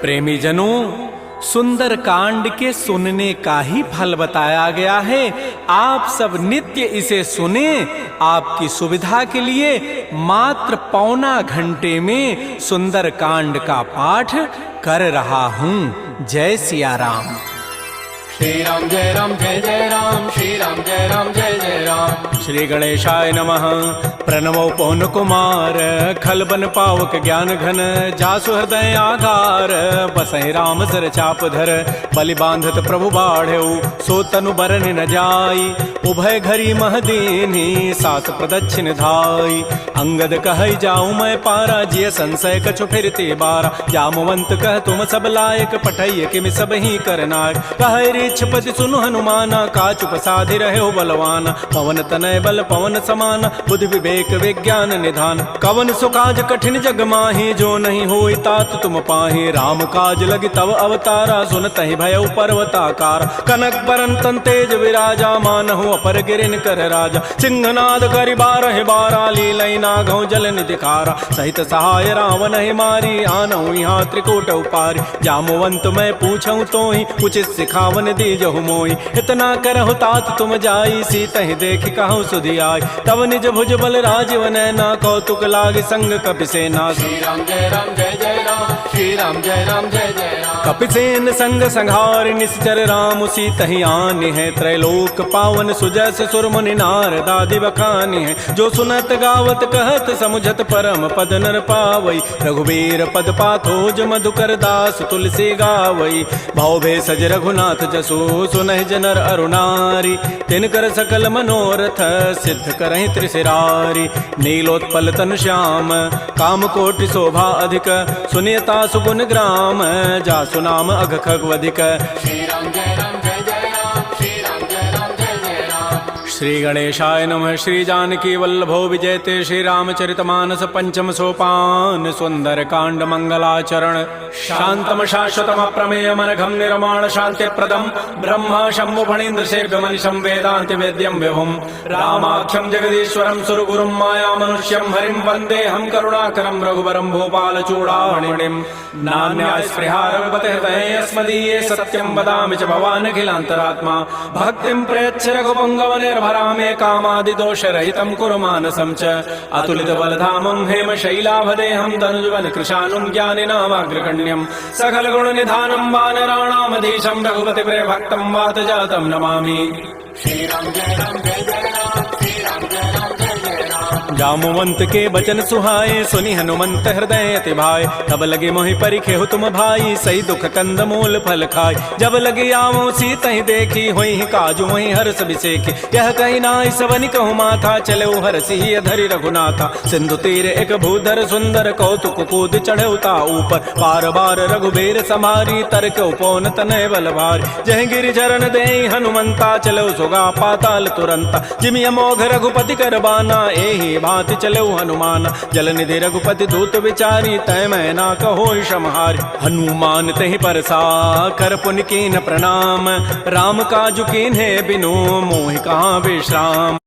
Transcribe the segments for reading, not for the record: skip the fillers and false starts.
प्रेमी जनों, सुंदर कांड के सुनने का ही फल बताया गया है। आप सब नित्य इसे सुने। आपकी सुविधा के लिए मात्र पौना घंटे में सुंदर कांड का पाठ कर रहा हूँ। जय सिया राम। श्री राम जय राम जय जय राम, श्री राम जय राम जय जय राम। श्री गणेशाय नमः। प्रणवो पवन कुमार, खलबन पावक ज्ञान घन, जासु हृदय आधार, बसहि राम सर चाप धर, बलि बांधत प्रभु बाढ़ऊ, सो तनु बरन न जाई, उभय घरी महदीनी, सास प्रदक्षिण धाई। अंगद कहै जाऊं मैं पारा, जिय संशय कछु फिरते बारा, जामवंत कह तुम सब लायक, पठैय किमि सब ही करनायक। कहै रीछपति सुनु हनुमाना, काचुप साधि रहे बलवाना, पवन तनय बल पवन समाना, बुद्धि विवेक विज्ञान निधान। कवन सुकाज कठिन जग माही, जो नहीं होई तात तुम पाही, राम काज लगी तव अवतारा, सुनतहि भयउ पर्वताकार। कनक बरन तन तेज विराजा, मानहु अपर गिरिन कर राजा, सिंहनाद करि बारहि बारा, लीलई नागहु जल निधिकारा। सहित सहाय रावण ही मारी, आनहु यहाँ त्रिकूट उपारी, जामवंत मैं पूछऊं तोहि, उचित सिखावन दीजहु मोहि। इतना करहु तात तुम जाई, सीतहि देखि कहु सुधियाई, तब निज भुज बल राजीव नैना, कौतुक लागी संग कपिसेना। श्री राम जय राम जय जय राम, श्री राम जय राम जय जय राम। कपिसेन संग संहार, निश्चर राम सीतहि आनि है, त्रैलोक पावन सुजस सुर मुनि नारद आदि बखानि है। जो सुनत गावत कहत समुझत परम पद नर पावई, रघुबीर पद पाथोज मधुकर दास तुलसी गावई। भाव भेषज रघुनाथ जसु, सुनहि जनर अरुणारी, तिनकर सकल मनोरथ सिद्ध करहि त्रिशिरारी। नीलोत्पल तनु श्याम, काम कोटि शोभा अधिक, सुनियता सुगुण ग्राम, जासु नाम अघ खगवधिक। श्री राम जय राम जय जय राम, श्री राम जय राम जय जय राम। श्री गणेशाय नमः। श्री जानकी वल्लभो विजयते, श्री रामचरितमानस पंचम सोपान, सुंदर कांड मंगलाचरण। शांतम शाश्वतम प्रमेयम अनघम निर्माण शांति प्रदम, ब्रह्मा शंभु फणीन्द्र शेव्य मनिषं वेदांति वेद्यम विभुम, रामाख्यम जगदीश्वरम सुरगुरुम माया मनुष्यम हरिम वंदे हम करुणाकरम रघुवरम भूपाल चूड़ामणिम। नान्या स्पृहा रघुपते हृदये अस्मदीये, सत्यम वदामि च भवान् अखिलान्तरात्मा, भक्तिं प्रयच्छ रघुपुंगव निर्भरामे, कामादि दोष रहितं कुरु मानसं च। अतुलित बलधामं हेम शैलाभदेहं, तनुजवन कृशानुं ज्ञानिनामाग्रगण्यं, सकल गुण निधानं वानराणामधीशं, रघुपति प्रिय भक्तं वात जातं नमामि। श्री राम जय राम जय जय राम, श्री राम जय राम जय जय राम। जामवंत के बचन सुहाए, सुनि हनुमंत हृदय अति भाए, तब लगे मोहि परिखेहु तुम भाई, सही दुख कंद मूल फल खाय। जब लगे आवो सीतहि देखी, होई काजु मोहि हर्ष बिसेखी, यह कहि नाई सवनि कहु माथा, चलो हरषि अधरि रघुनाथा। सिंधु तीर एक भूधर सुंदर, कौतुक कूद चढ़ऊ ता ऊपर, बार बार रघुबीर समारी, तरक उपौन तनय बल भारी। जह गिरि चरण देहि हनुमंता, चलो सुगा पाताल तुरंता, जिमि अमोघ रघुपति कर बाना, एहि भांति चलो हनुमान। जल निधि रघुपति दूत विचारी, तय मैं ना कहो क्षमहारी। हनुमान तहि परसा कर पुनि कीन प्रणाम, राम काजु कीन्हे बिनु मोहि कहाँ विश्राम।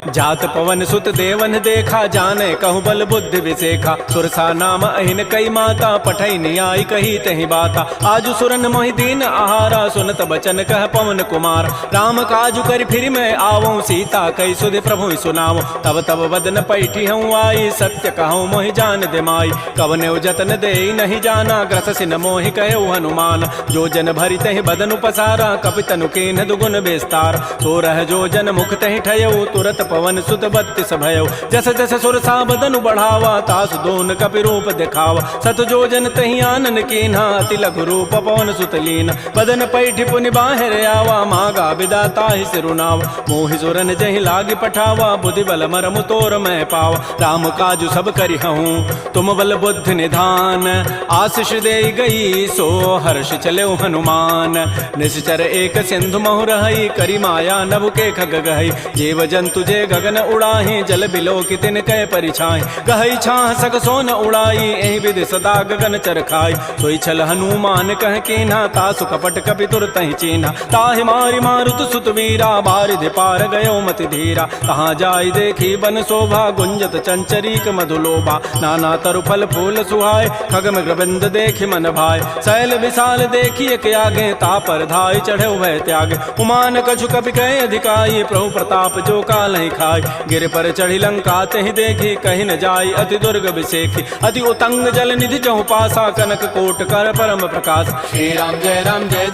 जात पवन सुत देवन देखा, जाने कहु बल बुद्धि विसेखा। सुरसा नाम अहिन कई माता, पठई नियाई कही तहि बाता। आजु सुरन मोहि दीन आहारा, सुनत बचन कह पवन कुमार। राम काजु करि फिर मैं आवऊं, सीता कई सुधि प्रभु सुनावो। तब तब बदन पैठी हूँ आई, सत्य कहूँ मोहि जान दिमाई। कवने जतन दे नहीं जाना, ग्रस सिन मोहि कहु हनुमान। जो जन भरि तहि बदन उपसारा, कपितनु कीन्ह दुगुन विस्तार। तो रह जो जन मुख तहि ठयऊ, तुरत पवन सुत बत्तिस भयऊ। जस जस सुरसा बदनु बढ़ावा, तासु दोन कपि रूप दिखावा। सत जो जन तहि आनन कीन्हा, अति लघु रूप पवन सुत लीन। बदन पैठि पुनि बाहिर आवा, मागा विदा ताहि सिरुनावा। मोहि सुरन जहि लागी पठावा, बुद्धि बल मरमु तोर मैं पावा। राम काजु सब करिहऊँ, तुम बल बुद्धि निधान। आशीष दे गई सो हर्ष चलेउ हनुमान। निश्चर एक सिंधु महु रहई, करि माया नभ के खग गहई। जीव जंतु करन तुझे गगन उड़ाही, जल बिलो की तिन कह परिछाई, गहई छाह सक सोन उड़ाई, एहि विधि सदा गगन चरखाई। सोई छल हनुमान कह कीन्हा, तासु कपट कपि तुर तहि चीन्हा, ताहि मारि मारुत सुत वीरा, बारिधि पार गयो मति धीरा। कहाँ जाय देखी बन शोभा, गुंजत चंचरीक मधुलोभा, नाना तरु फल फूल सुहाय, खगम ग्रबिंद देखि मन भाय। शैल विशाल देखी एक आगे, तापर धाय चढ़े भय त्यागे, उमान कछु कपि कहे अधिकाई, प्रभु प्रताप जो काल ही खाय। गिर पर चढ़ी लंका तेहि देखी, कहीं न जाय अति दुर्ग विसेखी, अति उतंग जल निधि चहु पासा, कनक कोट कर परम प्रकाश। श्री राम जय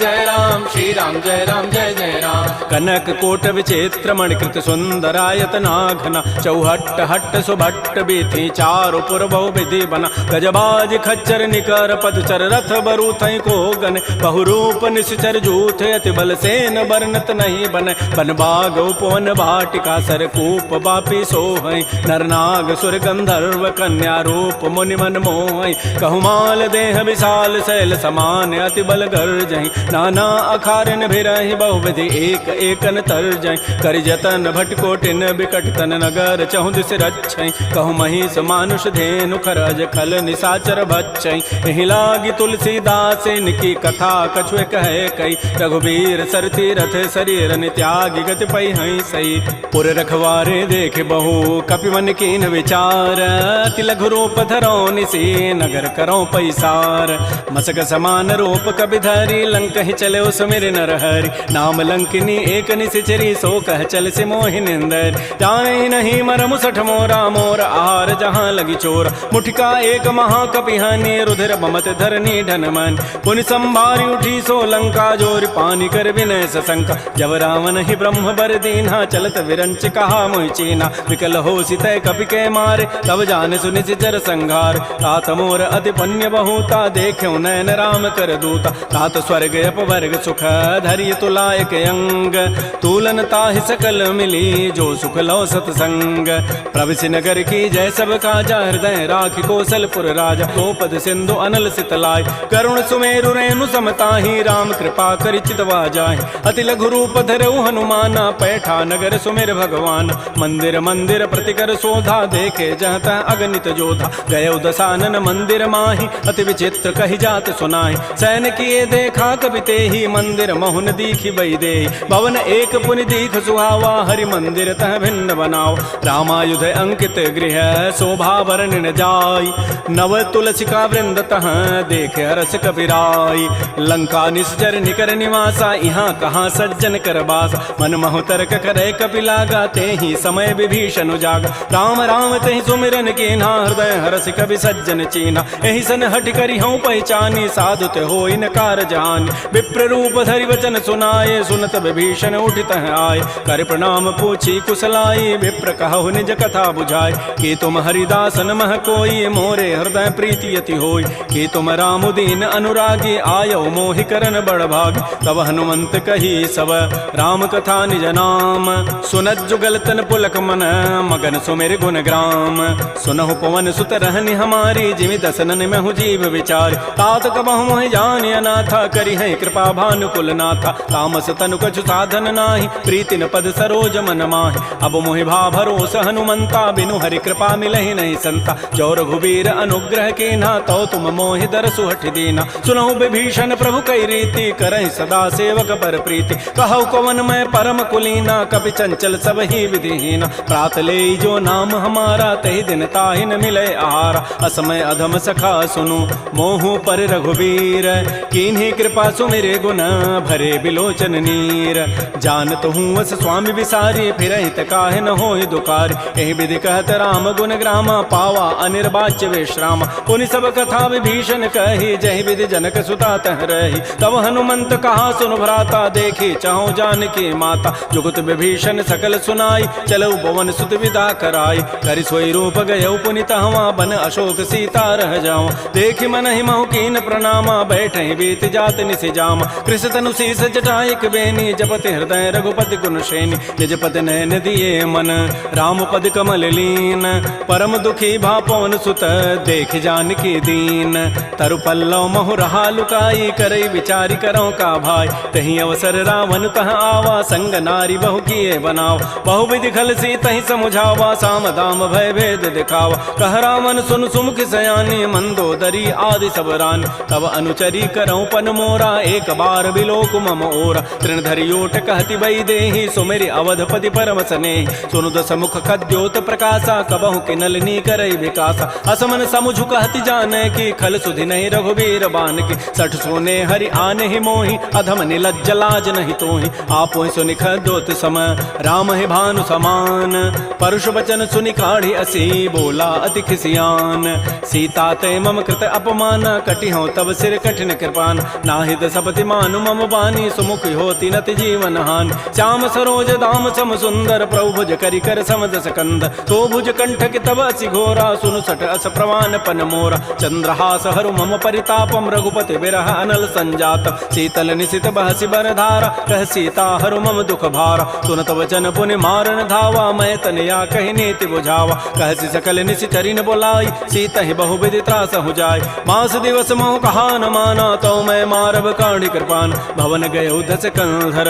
जय राम, श्री राम जय जय राम। कनक कोट विचित्र मणिकृत सुंदरायतना घना, चौहट्ट हट्ट सुभट्ट बीथी, चारु पुर बहु विधि बना। गजबाज खच्चर निकर पदचर, रथ बरु थई को गन, बहुरूप निश्चर जूथ, अति बल सेन बरनत नहीं बन। बन बाग उपवन भाटिका, सरकूप बापी सोहै, नरनाग सुर गंधर्व कन्या रूप मुनि मन मोहै। कहुमाल देह विशाल शैल समान, अति बल गर्जहि, नाना अखारन भिरहि, बहुविधि एक एकन तरजहि। करि जतन भटकोटिन बिकट तन, नगर चहु दिस रक्षै, कहु महिष मानुष धेनु, खरज खल निशाचर भक्षै। एहि लागी तुलसीदास इनकी कथा, कछुए कहे कई, रघुबीर सरथी रथ शरीर त्यागी, गति पै हई सही। पुर रखवारे देख बहु कपि मन कीन विचार, अति लघु रूप धरो निसी, नगर करो पैसार। मसक समान रूप कपि धरी, लंक ही चले सुमिर नर हरि, नाम लंकिनी एक निशिचरी, सो कह चल से मोहि निंदर। जाने नहीं मर मुसठ मोरा, मोर आहार जहाँ लगी चोर, मुठिका एक महाकपि हानि, रुधिर बमत धरनी ढन मन। पुनि संभारी उठी सो लंका, जोर पानी कर विनय सशंका। जब रावण ही ब्रह्म बर दीन्हा, चलत विरंच कहा मोहि चीन्हा, विकल हो सितय कपि के मारे, तब जान सुनि सिचर संघार। तात मोर अति पुण्य बहुता, देख्यो नयन राम कर दूता, तात स्वर्ग अपवर्ग सुख, धरिय तुलायक अंग। तूलन ताहि सकल मिली, जो सुख लो सतसंग। प्रविशि नगर की जय सब काजा, हृदय राखि कौशलपुर राजा। गोपद सिंधु अनल सितलाय, करुण सुमेरु रेणु समताहि, राम कृपा करि चितवा जाहि। अति लघु रूप धरऊ हनुमाना, पैठा नगर सुमिर भगवान। मंदिर मंदिर प्रतिकर शोधा, देखे जहत अगणित जोधा। गयो दसानन मंदिर माहि, अति विचित्र कहि जात सुनाहि। सैन किए देखा कपि तेहि, मंदिर महुन दीखि बई देहि। भवन एक पुनि दीख सुहावा, हरि मंदिर तह भिन्न बनाओ। रामायुध अंकित गृह, शोभा वर्णन जाय। नव तुलसिका वृंद तह, देखे हरस कपिराय। लंका निश्चर निकर निवासा, यहाँ कहाँ सज्जन कर बासा। मन महु तर्क करे कपि लागा, तेहि समय विभीषण जागा। राम राम तेहि सुमिरन कीन्हा, हृदय हरस कपि सज्जन चीन्हा। एहि सन हठ करि हऊँ पहचानी, साधु ते होई न कारज हानि। विप्र रूप धरि वचन सुनाए, सुनत विभीषण उठित आए। कर प्रणाम पूछी कुशलाई, विप्र कहु निज कथा बुझाए। कि तुम हरिदासन मह कोई, मोरे हृदय प्रीति अति होई। कि तुम राम दीन अनुरागी, आयो मोहि करन बड़ भाग। तब हनुमंत कही सब राम कथा निज नाम, सुनत जुगल तन पुलक मन, मगन सुमिर गुण ग्राम। सुनहु पवन सुत रहनि हमारी, जिमि दसनन महु जीव विचार। तात कबहु मोहि जानि अनाथा, करि है कृपा भानुकुल नाथा। तामस तनु कछु साधन नाही, प्रीति न पद सरोज मन माहि। अब मोहि भा भरोस हनुमंता, बिनु हरि कृपा मिलहि नहीं संता। जो रघुबीर अनुग्रह कीन्हा, तो तुम मोहि दरसु हठ दीना। सुनहु विभीषण प्रभु कई रीति, करहि सदा सेवक पर प्रीति। कहु कवन मैं परम कुलीना, कपि चंचल सब ही विधिहीना। प्रात ले जो नाम हमारा, तहि दिन ताहि न मिले आहारा। असमय अधम सखा सुनु, मोहु पर रघुबीर। कीन्ही कृपा सुमिरे गुण, भरे बिलोचन नीर। जानत हूँ वस स्वामी विसारी, फिरहित काहे न होहि दुकार। एहि विधि कहत राम गुण ग्रामा, पावा अनिर्वाच्य विश्राम। पुनि सब कथा विभीषण कही, जहि विधि जनक सुता तह रही। तब हनुमंत कहा सुन भ्राता, देखी चाहु जानकी माता। जुगत विभीषण सकल सुनाई, चलऊ पवन सुत विदा कराई। करि सोई रूप गयऊ पुनि तहवा, बन अशोक सीता रह जावा। देखि मन ही महु कीन प्रणामा, बैठहि बीत जात निसि जामा। कृष तनु शीस जटायक बेनी, जपति हृदय रघुपति गुण श्रेणी। निज पद नयन दिए मन, राम पद कमल लीन। परम दुखी भा पवन सुत, देख जानकी दीन। तरु पल्लव महु रहा लुकाई, करई विचारि करौ का भाई। तहि अवसर रावण तह आवा, संग नारी बहु किए बना। बनाव। बहुविधि खल सीत ही समुझावा, साम दाम भय भेद दिखावा। कह रामन सुन सुमुख सयानी, मंदोदरी आदि सब रानी। तब अनुचरी करऊं पन मोरा, एक बार बिलोक मम ओरा। तृणधरि ओट कहति बई देहि, सुमेरि अवधपति परम स्नेहि। सुनु दस मुख खद्योत प्रकाशा, कबहु किनलनी करई विकासा। असमन समुझु कहति जाने की, खल सुधि नहीं रघुबीर बान की। सठ सोने हरि आने ही मोहि, अधम निलज्ज लाज नहीं तोहि। आपो सुनि खद्योत सम, राम ही भानु समान। परुष वचन सुनि काढ़ी असी, बोला अति खिसियान। सीता ते मम कृत अपमान, कटिहौ तब सिर कठिन कृपान। नाहिद सपति मानु मम बानी, सुमुख होती नति जीवन हानि। श्याम सरोज दाम सम सुंदर, प्रभु भुज करि कर समदस कंद। तो भुज कंठ के तब असि घोरा, सुनु सठ अस प्रवान पन मोरा। चंद्रहास हरु मम परितापम, रघुपति बिरह अनल संजात। शीतल निशित बहसि बर धारा, कह सीता हरु मम दुख भारा। सुनत वचन पुनि मारन धावा, मैं तनया कहि नीति बुझावा। कहसि सकल निशिचरिन बोलाई, सीता ही बहुविधि त्रास हो जाय। मास दिवस मोह कहा न माना, तो मैं मारब काढ़ी कृपान। भवन गयो दस कंधर,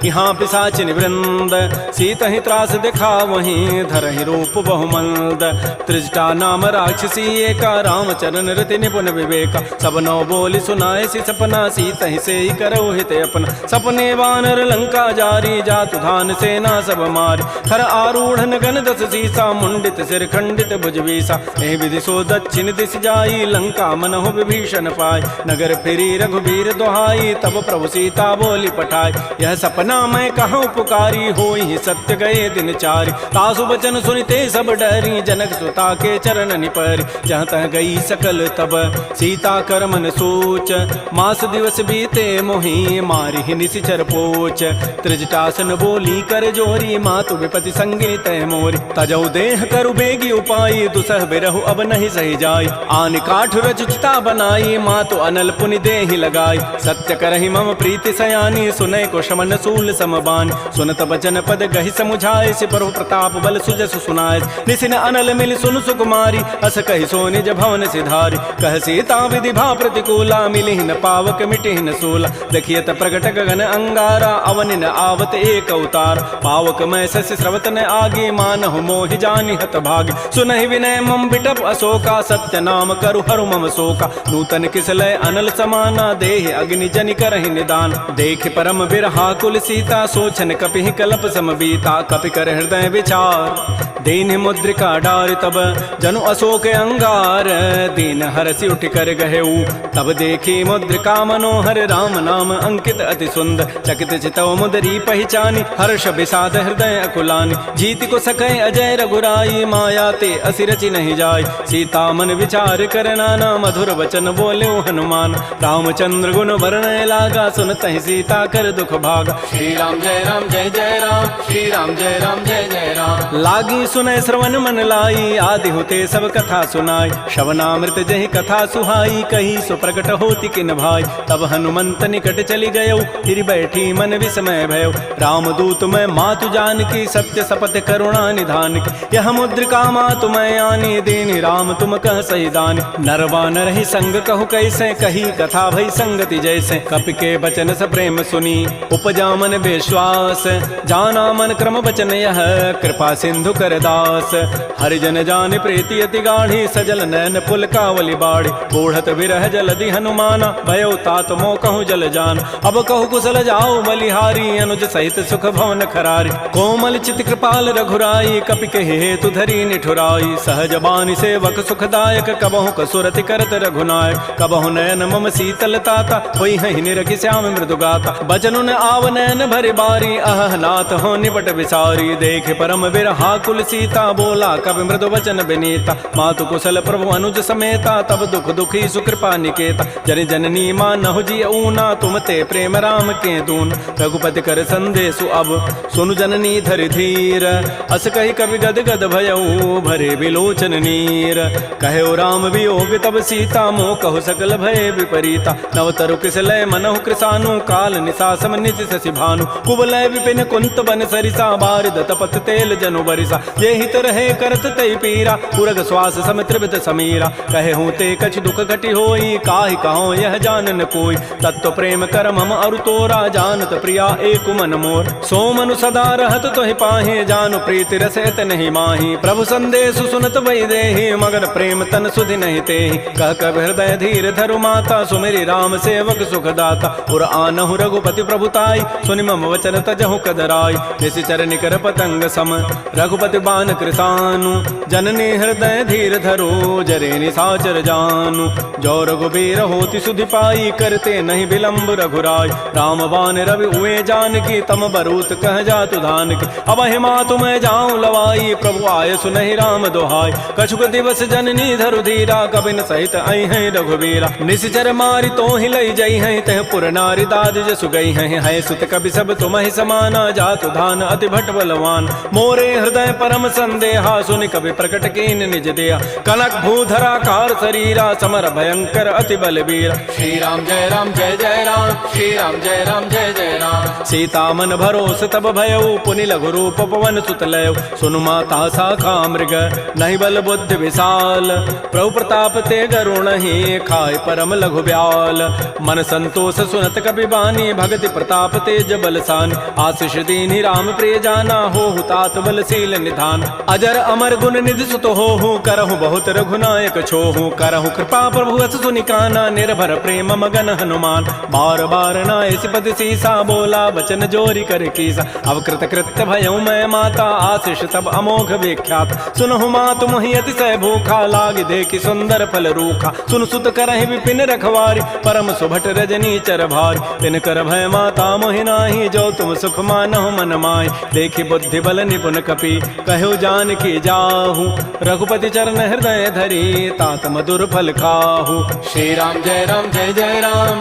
यहाँ पिशाचिन वृंद। सीता ही त्रास दिखा वहीं, धरहि रूप बहुमंद। त्रिजटा नाम राक्षसी एका, रामचरण रति निपुण विवेका। सब नौ बोली सुनाए सी सपना, सीता ही से ही करो हित अपना। सपने वानर लंका जारी, जातु धान सेना सब मारी। हर आरूढ़न गण दस सीसा, मुंडित सिर खंडित भुज बीसा। एहि विधि सो दक्षिण दिश जाई, लंका मनहु विभीषण पाई। नगर फिरी रघुबीर दोहाई, तब प्रभु सीता बोली पठाई। यह सपना मैं कहूँ पुकारी, होई सत्य गए दिन चारि। तासु बचन सुनिते सब डरी, जनक सुता के चरण निपरि। जहाँ तह गई सकल तब सीता कर मन सोच, मास दिवस बीते मोहि मारि निशिचर पोच। त्रिजटासन बोली कर जोरी, मातु विपति संगे तय मोरी। तजौ देह करु बेगी उपाई, दुसह बिरहु अब नहीं सही जाई। आन काठ रचिता बनाई, मातु अनल पुनि देहि लगाई। सत्य करहि मम प्रीति सयानी, सुनै को शमन सूल समबान। सुनत बचन पद गहि समुझाए, सिपरु प्रताप बल सुजसु सुनाए। निसिन अनल मिल सुन सुकुमारी, अस कहि सो निज भवन सिधारी। कह सीता विधि भा प्रतिकूला, मिलिहि न पावक मिटिहि न सूला। देखियत प्रगट गगन अंगारा, अवनि न आवत एक अवतार। पावक मैं शशि स्रवत न आगे, मानहु मोहि जानि हत भागी। सुनहि विनय मम बिटप अशोका, सत्य नाम करु हरु मम शोका। नूतन किसलय अनल समाना, देहि अग्नि जनि करहि निदान। देख परम बिरहा कुल सीता, सोचन कपिहि कलप सम बीता। कपि कर हृदय विचार, दीन मुद्रिका डारि तब जनु अशोक अंगार। दीन हरसि उठ कर गहेऊ, तब देखी मुद्रिका मनोहर। राम नाम अंकित अति सुंदर, चकित चितव मुदरी पहचानी। हर्ष विषाद हृदय अकुलानी, जीत को सकै अजय रघुराई। माया ते असि रचि नहीं जाय, सीता मन विचार कर नाना। मधुर वचन बोले हनुमान, रामचंद्र गुण वर्णय लागा। सुनतहि सीता कर दुख भागा। श्री राम जय राम जय जय राम, श्री राम जय राम जय जय राम। लागी सुनय श्रवण मन लाई, आदि होते सब कथा सुनाई। श्रवणामृत जहि कथा सुहाई, कही सो प्रकट होती किन भाई। तब हनुमंत निकट चली गयो, फिर बैठी मन विस्मय भयो। रामदूत मैं मातु जान की, सत्य शपथ करुणा निधान की। यह मुद्रिका मातु मैं आनी, दीनि राम तुम कह सही दानी। नरवान रही संग कहु कैसे, कही कथा भई संगति जैसे। कपि के बचन स प्रेम सुनी, उपजा मन विश्वास। जाना मन क्रम बचन यह, कृपा सिंधु कर दास। हरिजन जान प्रीति अति गाढ़ी, सजल नैन पुल कावली बाड़ी। बूढ़त विरह जलधि हनुमाना, भयो तात मो कहूँ जल जान। अब कहु कुशल जाओ बलिहारी, अनुज सहित सुख भवन खरारी। कोमल चित कृपाल रघुराई, कपि कहि हेतु धरी निठुराई। सहज बानी सेवक सुखदायक, कबहु कसुरति करत रघुनायक। कबहु नयन मम शीतल ताता, होई हहि निरखि श्याम मृदु गाता। बचनु न आव नयन भरि बारी, अह नाथ हो निपट विसारी। देख परम बिरहा कुल सीता, बोला कवि मृदु वचन विनीता। मातु कुशल प्रभु अनुज समेता, तब दुख दुखी सुकृपा निकेता। जन जननी मानहु जी ऊना, तुम ते प्रेम राम के दून। रघुपति कर संदेशु अब, सुनु जननी धरि धीर। अस कहि कवि गद गद भयऊ, भरे विलोचन नीर। कहो राम वियोग तब सीता, मोह कहु सकल भय विपरीता। नव तरु किसलय मनहु कृसानु, काल निशासम निज शशि भानु। कुवलय विपिन कुंत बन सरिसा, बारिद तपत तेल जनु बरिसा। ये हित रहे करत तई पीरा पुरग श्वास समित्रित समीरा कहे हूँ ते कछ दुख घटी होई काहि कहो यह जानन कोई तत्व प्रेम कर मम अरु तोरा जानत प्रिया एक मन मोर सो मनु सदा रहत तोहि पाहे जानु प्रीति रसत नहीं माही प्रभु संदेश सुनत वै देहि मगर प्रेम तन सुधि नहीं तेहि कह कब हृदय धीर धरु माता सुमेरी राम सेवक सुख दाता उर आनहु रघुपति प्रभुताई सुनि मम वचन तजहु कदराई निशिचर निकर पतंग सम रघुपति बान कृतानु जननी हृदय धीर धरो जरे निसाचर जानु जो रघुबीर होति सुधि पाई करते नहीं विलंब रघुराई राम बान रवि उए जानकी तम बरूत कह जातु धान की अब हिमा तुम्हें जाऊं लवाई प्रभु आय सुनहि राम दोहाई कछुक दिवस जननी धरु धीरा कबिन सहित आई हैं रघुबीरा निशिचर मारी तो ही लई जई हैं तह पुर नारी दाद जसु गई हैं सुत कवि सब तुम ही समाना जातु धान अति भट बलवान मोरे हृदय परम संदेहा सुनि कवि प्रकट कीन निज देहा कनक भूधरा कार शरीरा समर भयंकर अति बलबीरा श्री राम जय राम श्री राम जय जय राम सीता मन भरोस तब भयउ पुनि लघु रूप पवन सुत लय सुनु माता साखा मृग नहीं बल बुद्धि विशाल प्रभु प्रताप ते गरुण ही खाय परम लघु ब्याल मन संतोष सुनत कपि बानी भगति प्रताप तेज बलसान आशीष दीनि राम प्रिय जाना हो तात बलशील निधान अजर अमर गुण निधि सुत हो करहु बहुत रघुनायक छोहु करहु कृपा प्रभु अस सुनि काना निर्भर प्रेम मगन हनुमान बार बार नाय सिपति सीसा बोला बचन जोरी कर कीसा अब कृत कृत्य भयउ मैं माता आशीष तब अमोघ विख्यात सुनहु मात मोहि अतिशय भूखा लाग देखि सुंदर फल रूखा सुन सुत करहि विपिन रखवारी परम सुभट रजनी चर भारी तिन कर भय माता मोहि नाही जो तुम सुख मानहु मन माहि देखि बुद्धि बल निपुण कपि कहु जान की जाहु रघुपति चरण हृदय धरी तात मधुर फल खाहु श्री राम जय राम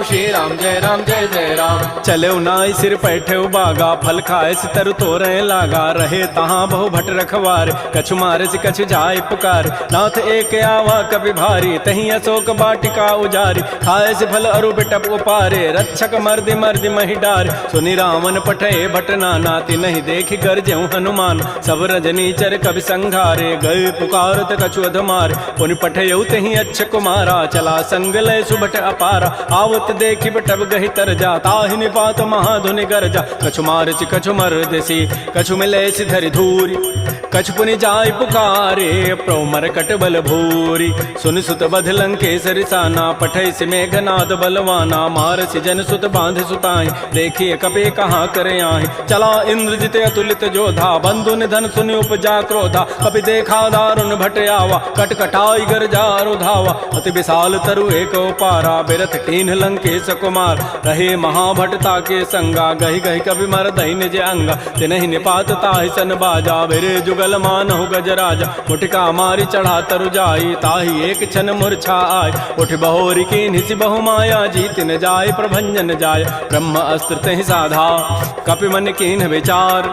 श्री राम जय राम चले नाई सिर पैठे बागा फल खाए तरु तोरे लागा रहे तहाँ बहु भट रखवार कछु मारे से कछु जाय पुकार नाथ एक आवा कभी भारी तही अशोक बाटिका उजारी खाए से फल अरु बिटप उपारे रक्षक मर्दि मर्दि मही डार सुनि रावण पठे भट नाती नहीं देखि गरजेउ हनुमान सब रजनी चर कवि संघारे गए पुकारत कछु अधमार पुनि पठेउ तही अच्छ कुमारा चला संग लय सुभट अपारा आवत देखि बटब गहि तर जा ताहि निपात महाधुनि गरजा कछु मारचि कछु मर्दसी कछु मिले धरि धूरी कछु पुनि जाय पुकारे प्रौमर कट बल भूरी सुन सुत बध लंकेश रिसाना पठै से मेघनाद बलवाना मारसि जन सुत बांध सुताई देखिए कपे कहाँ करे आहि चला इंद्रजित अतुलित जोधा बंधु निधन सुनि उपजा क्रोधा कपि देखा दारुण भट आवा कट कटाई गरजारु धावा अति विशाल तरु एक पारा बिरथ कीन्ह लंकेश कुमार रहे महाभटता के संगा गहि गहि कवि मर दहि निज अंगा तिनहि निपात ताहि सन बाजा बिरे जुगल मानहु गजराजा मुटिका मारी चढ़ा तरु जाई ताहि एक क्षण मूर्छा आय उठ बहोरी की निसि बहु माया जीत न जाय प्रभंजन जाय ब्रह्म अस्त्र तहि साधा कपि मन कीन्ह विचार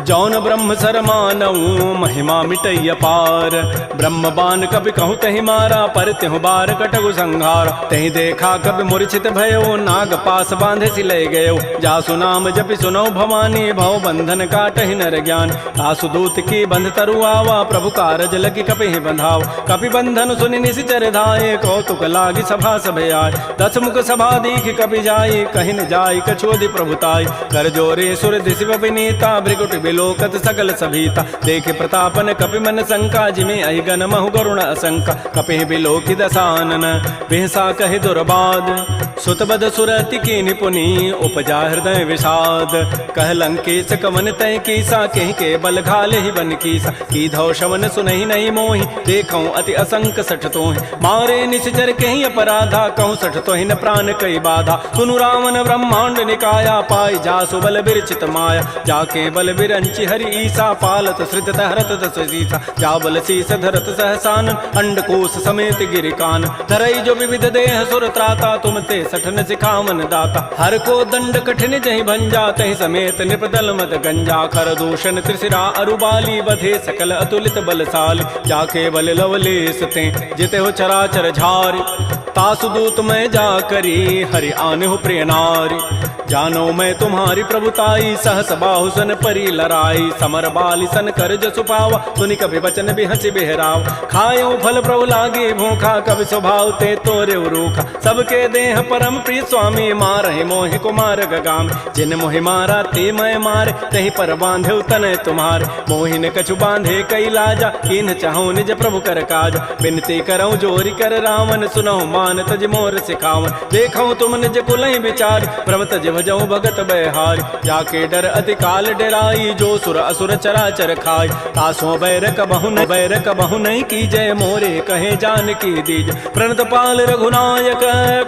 जौन ब्रह्म सर मानऊ महिमा मिटैय पार ब्रह्म बान कपि कहूँ तहि मारा पर त्यहु बार कटगु संहार तहि देखा कपि मूर्छित भयो नाग पास बांधे सि लय गयो जासु नाम जपि सुनौ भवानी भव बंधन काटहि नर ज्ञान तासु दूत की बंध तरु आवा प्रभु कारज लगी कपि बंधाव कपि बंधन सुनि निशिचर धाये कौतुक लागी सभा सब आय दस मुख सभा दीख कपि जाई कहि न जाई कछोदि प्रभुताई कर जोरे सुर दिशि विनीता भृगुट बिलोकत सकल सभीता देखे प्रतापन कपि मन शंका जिमे अहि गण महु गरुण असंका कपि बिलोकि दसानन बिहसा कहि दुर्बाद सुतबद सुरति की निपुनी उपजा हृदय विषाद कह लंकेश कवन तय कीसा कहीं के बल घाले ही बन कीसा की धौ शवन सुनहि नहीं मोहि देखऊं अति असंक सठ तोहि मारे निश्चर कहीं अपराधा कहूँ सठ तोहि न प्राण कई बाधा सुनु रावण ब्रह्मांड निकाया पाई जासु बल बिरचित माया जाके बल बिरंचि हरि ईसा पालत श्रित हरत दस सीसा जा बल शीस धरत सहसान अंडकोश समेत गिरिकान धरई जो विविध देह सुर त्राता तुम ते सठन सिखावन दाता हर को दंड कठिन जहि भंजा तहि समेत निपदल मत गंजा कर दूषण त्रिशिरा अरुबाली बधे सकल अतुलित बलशाली जाके बल लवलेस ते जिते हो चराचर झारी तासु दूत में जा करी हरि आने हो प्रिय नारी जानो मैं तुम्हारी प्रभुताई, सहस बाहु सन परी लड़ाई, समर बाली सन कर जसु पावा, सुनि कभी वचन भी हंसी बिहराव। खायो फल प्रभु लागे भूखा, कभी स्वभाव ते तोरे रूखा, सबके देह परम प्रिय स्वामी, मारहि मोहि कुमार गगाम। जिन मोहि मारा ते मैं मारे, तही पर बांधे तनय तुम्हारे, मोहि न कछु बांधे कई लाजा, कीन चाहूं निज प्रभु कर काज। बिनती करऊं जोरी कर रावण, सुनहु मान तज मोर सिखावन। देखऊं तुम निज कुलहि विचार, भ्रम तज भजऊं भगत बयहारी। जाके डर अति काल डराई, जो सुर असुर चराचर खाई। तासों बैर कबहु नहीं की, जय मोरे कहे जानकी दीज। प्रणत पाल रघुनायक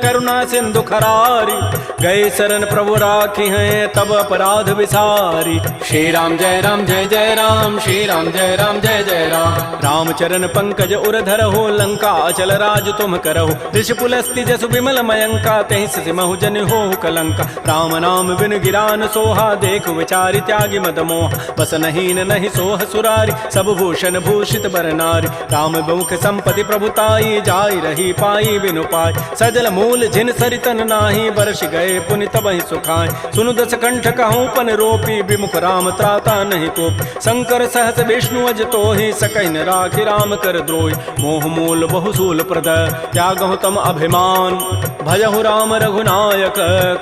करुणा सिंधु खरारी, गए शरण प्रभु राखी हैं तब अपराध विसारी। श्री राम जय राम जय जय राम, श्री राम जय राम जय जय राम। रामचरण पंकज उर धरहो, लंका अचल राज तुम करहो। ऋषि पुलस्ति जसु विमल मयंका, तहि सिमहु जन हो कलंका। राम नाम बिन गिरान सोहा, देख विचारि त्यागी मद मोह। बस नहीं सोह सुरारी, सब भूषण भूषित बर नारी। राम मुख संपत्ति प्रभुताई, जाई रही पाई बिनु पाई। सजल मूल जिन सरितन नाही, बरस गए पुनि तबहि सुखाय। सुनु दस कंठ कहूँ पन रोपी, विमुख राम त्राता नहीं कोप। शंकर सहस विष्णु अज तोहि, सकहि न राखि राम कर द्रोही। मोह मूल बहुसूल प्रद, त्यागहु तम अभिमान। भजहु राम रघुनायक,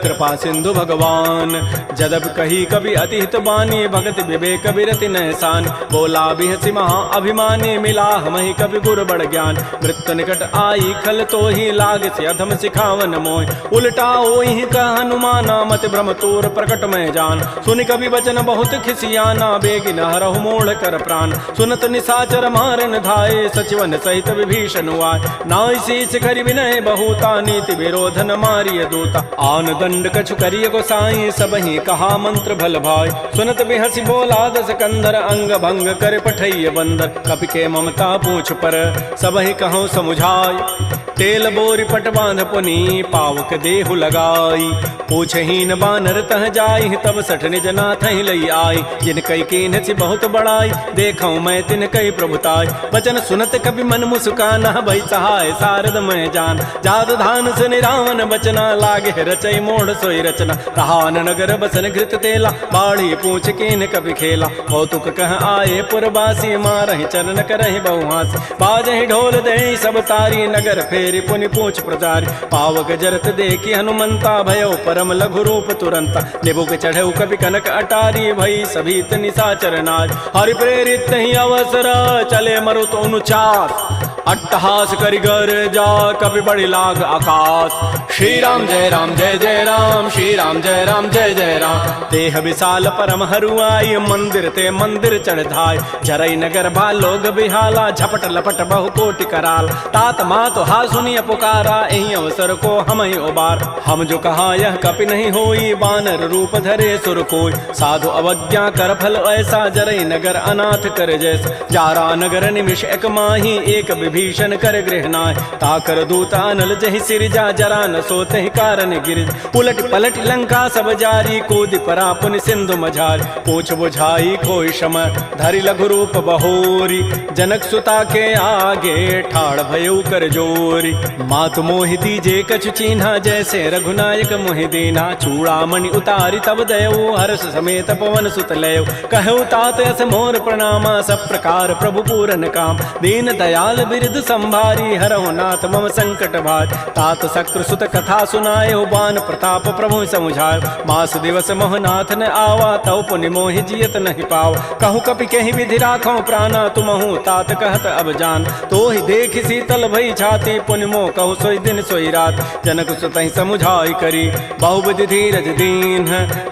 कृपा सिंधु भगवान। जदब कही कवि अति हित बानी, भगत विवेक विरति नहसान। बोला बिहसि महा अभिमानी, मिला हमहि कवि गुर बड़ ज्ञान। मृत्यु निकट आई खल तोहि, लाग से अधम सिखावन मोहि। उल्टा ओहि कह हनुमाना, मति भ्रम तोर प्रकट में जान। सुनि कवि वचन बहुत खिसियाना, बेगिन हरहु मोड़ कर प्राण। सुनत निशाचर मारन धाये, सचिवन सहित विभीषण आए। नाई शीस करि विनय बहुता, नीति विरोधन मारिय दूता। आन दंड कछु करिय गोसाई, सबहि कहा मंत्र भल भाई। सुनत बिहसि बोला दस कंधर, अंग भंग कर पठैय बंदर। कपि के ममता पूछ पर, सबहि कहूँ समुझाय। तेल बोरी पट बांध पुनि, पावक देहु लगाई। पूछहीन बानर तह जाई, तब सठ निज नाथ लई आई। जिन कई कीन्हसि बहुत बड़ाई, देखऊं मैं तिन कई प्रभुताई। वचन सुनत कपि मन मुस्काना, भई सहाय सारद मैं जान। जात धान सुनि रावण बचना, लागे रचई मोड़ सोई रचना। रहान नगर बसन घृत तेला, बाढ़ी पूछ कीन कपि खेला। कौतुक कह आए पुरबासी, मारहि चरण करहि बहुहास। बाजहि ढोल देहि सब तारी, नगर फेरि पुनि पूछ प्रचारी। पावक जरत देखि हनुमंता, भयो परम लघु रूप तुरंता। निबुक चढ़ऊ कपि कनक अटारी, भई सभीत निशाचर नार। हरि प्रेरित ही अवसर, चले मरुत अनुचार। अट्टहास करि गर जा, कपि बड़ि लाग आकाश। श्री राम जय जय राम, श्री राम जय जय राम। देह विशाल परम हरुआई, मंदिर ते मंदिर चढ़ धाय। जरई नगर भालोग बिहाला, झपट लपट बहु कोटि कराल। तात मात हा सुनिय पुकारा, एहि अवसर को हम ही उबार। हम जो कहा यह कपि नहीं होई, बानर रूप धरे सुर कोई। साधु अवज्ञा कर फल ऐसा, जरई नगर अनाथ कर जैसा। जारा नगर निमिष एक माही, एक विभीषण कर गृह नाय। ताकर दूत अनल जहि सिरजा, जरा न सोते कारण गिरिज। उलट पलट लंका सब जारी, कूदि परा पुनि सिंधु मझारी। पूछ बुझाई खोई शम, धरि लघु रूप बहोरी। जनक सुता के आगे, ठाड़ भयउ कर जोरी। मात मोहि दीजे कछु चीन्हा, जैसे रघुनायक मोहि दीना। चूड़ामणि उतारी तब दयऊ, हर्ष समेत पवन सुत लयऊ। कहऊ तात अस मोर प्रणामा, सब प्रकार प्रभु पूरन काम। दीन दयाल बिरद संभारी, हरहु नाथ मम संकट भार। तात शक्र सुत कथा सुनाए, बान प्रताप प्रभु समुझाय। मास दिवस मोहनाथ न आवा, तव पुनि मोहि जियत नहीं पाव। कहूँ कपि कहीं विधि राखो प्राणा, तुमहु तात कहत अब जान। तो ही देख शीतल भई छाती, पुनि मोह कहु सोई दिन सोई रात। जनक सुतहि समुझाई करी, बहुविधि धीरज दीन।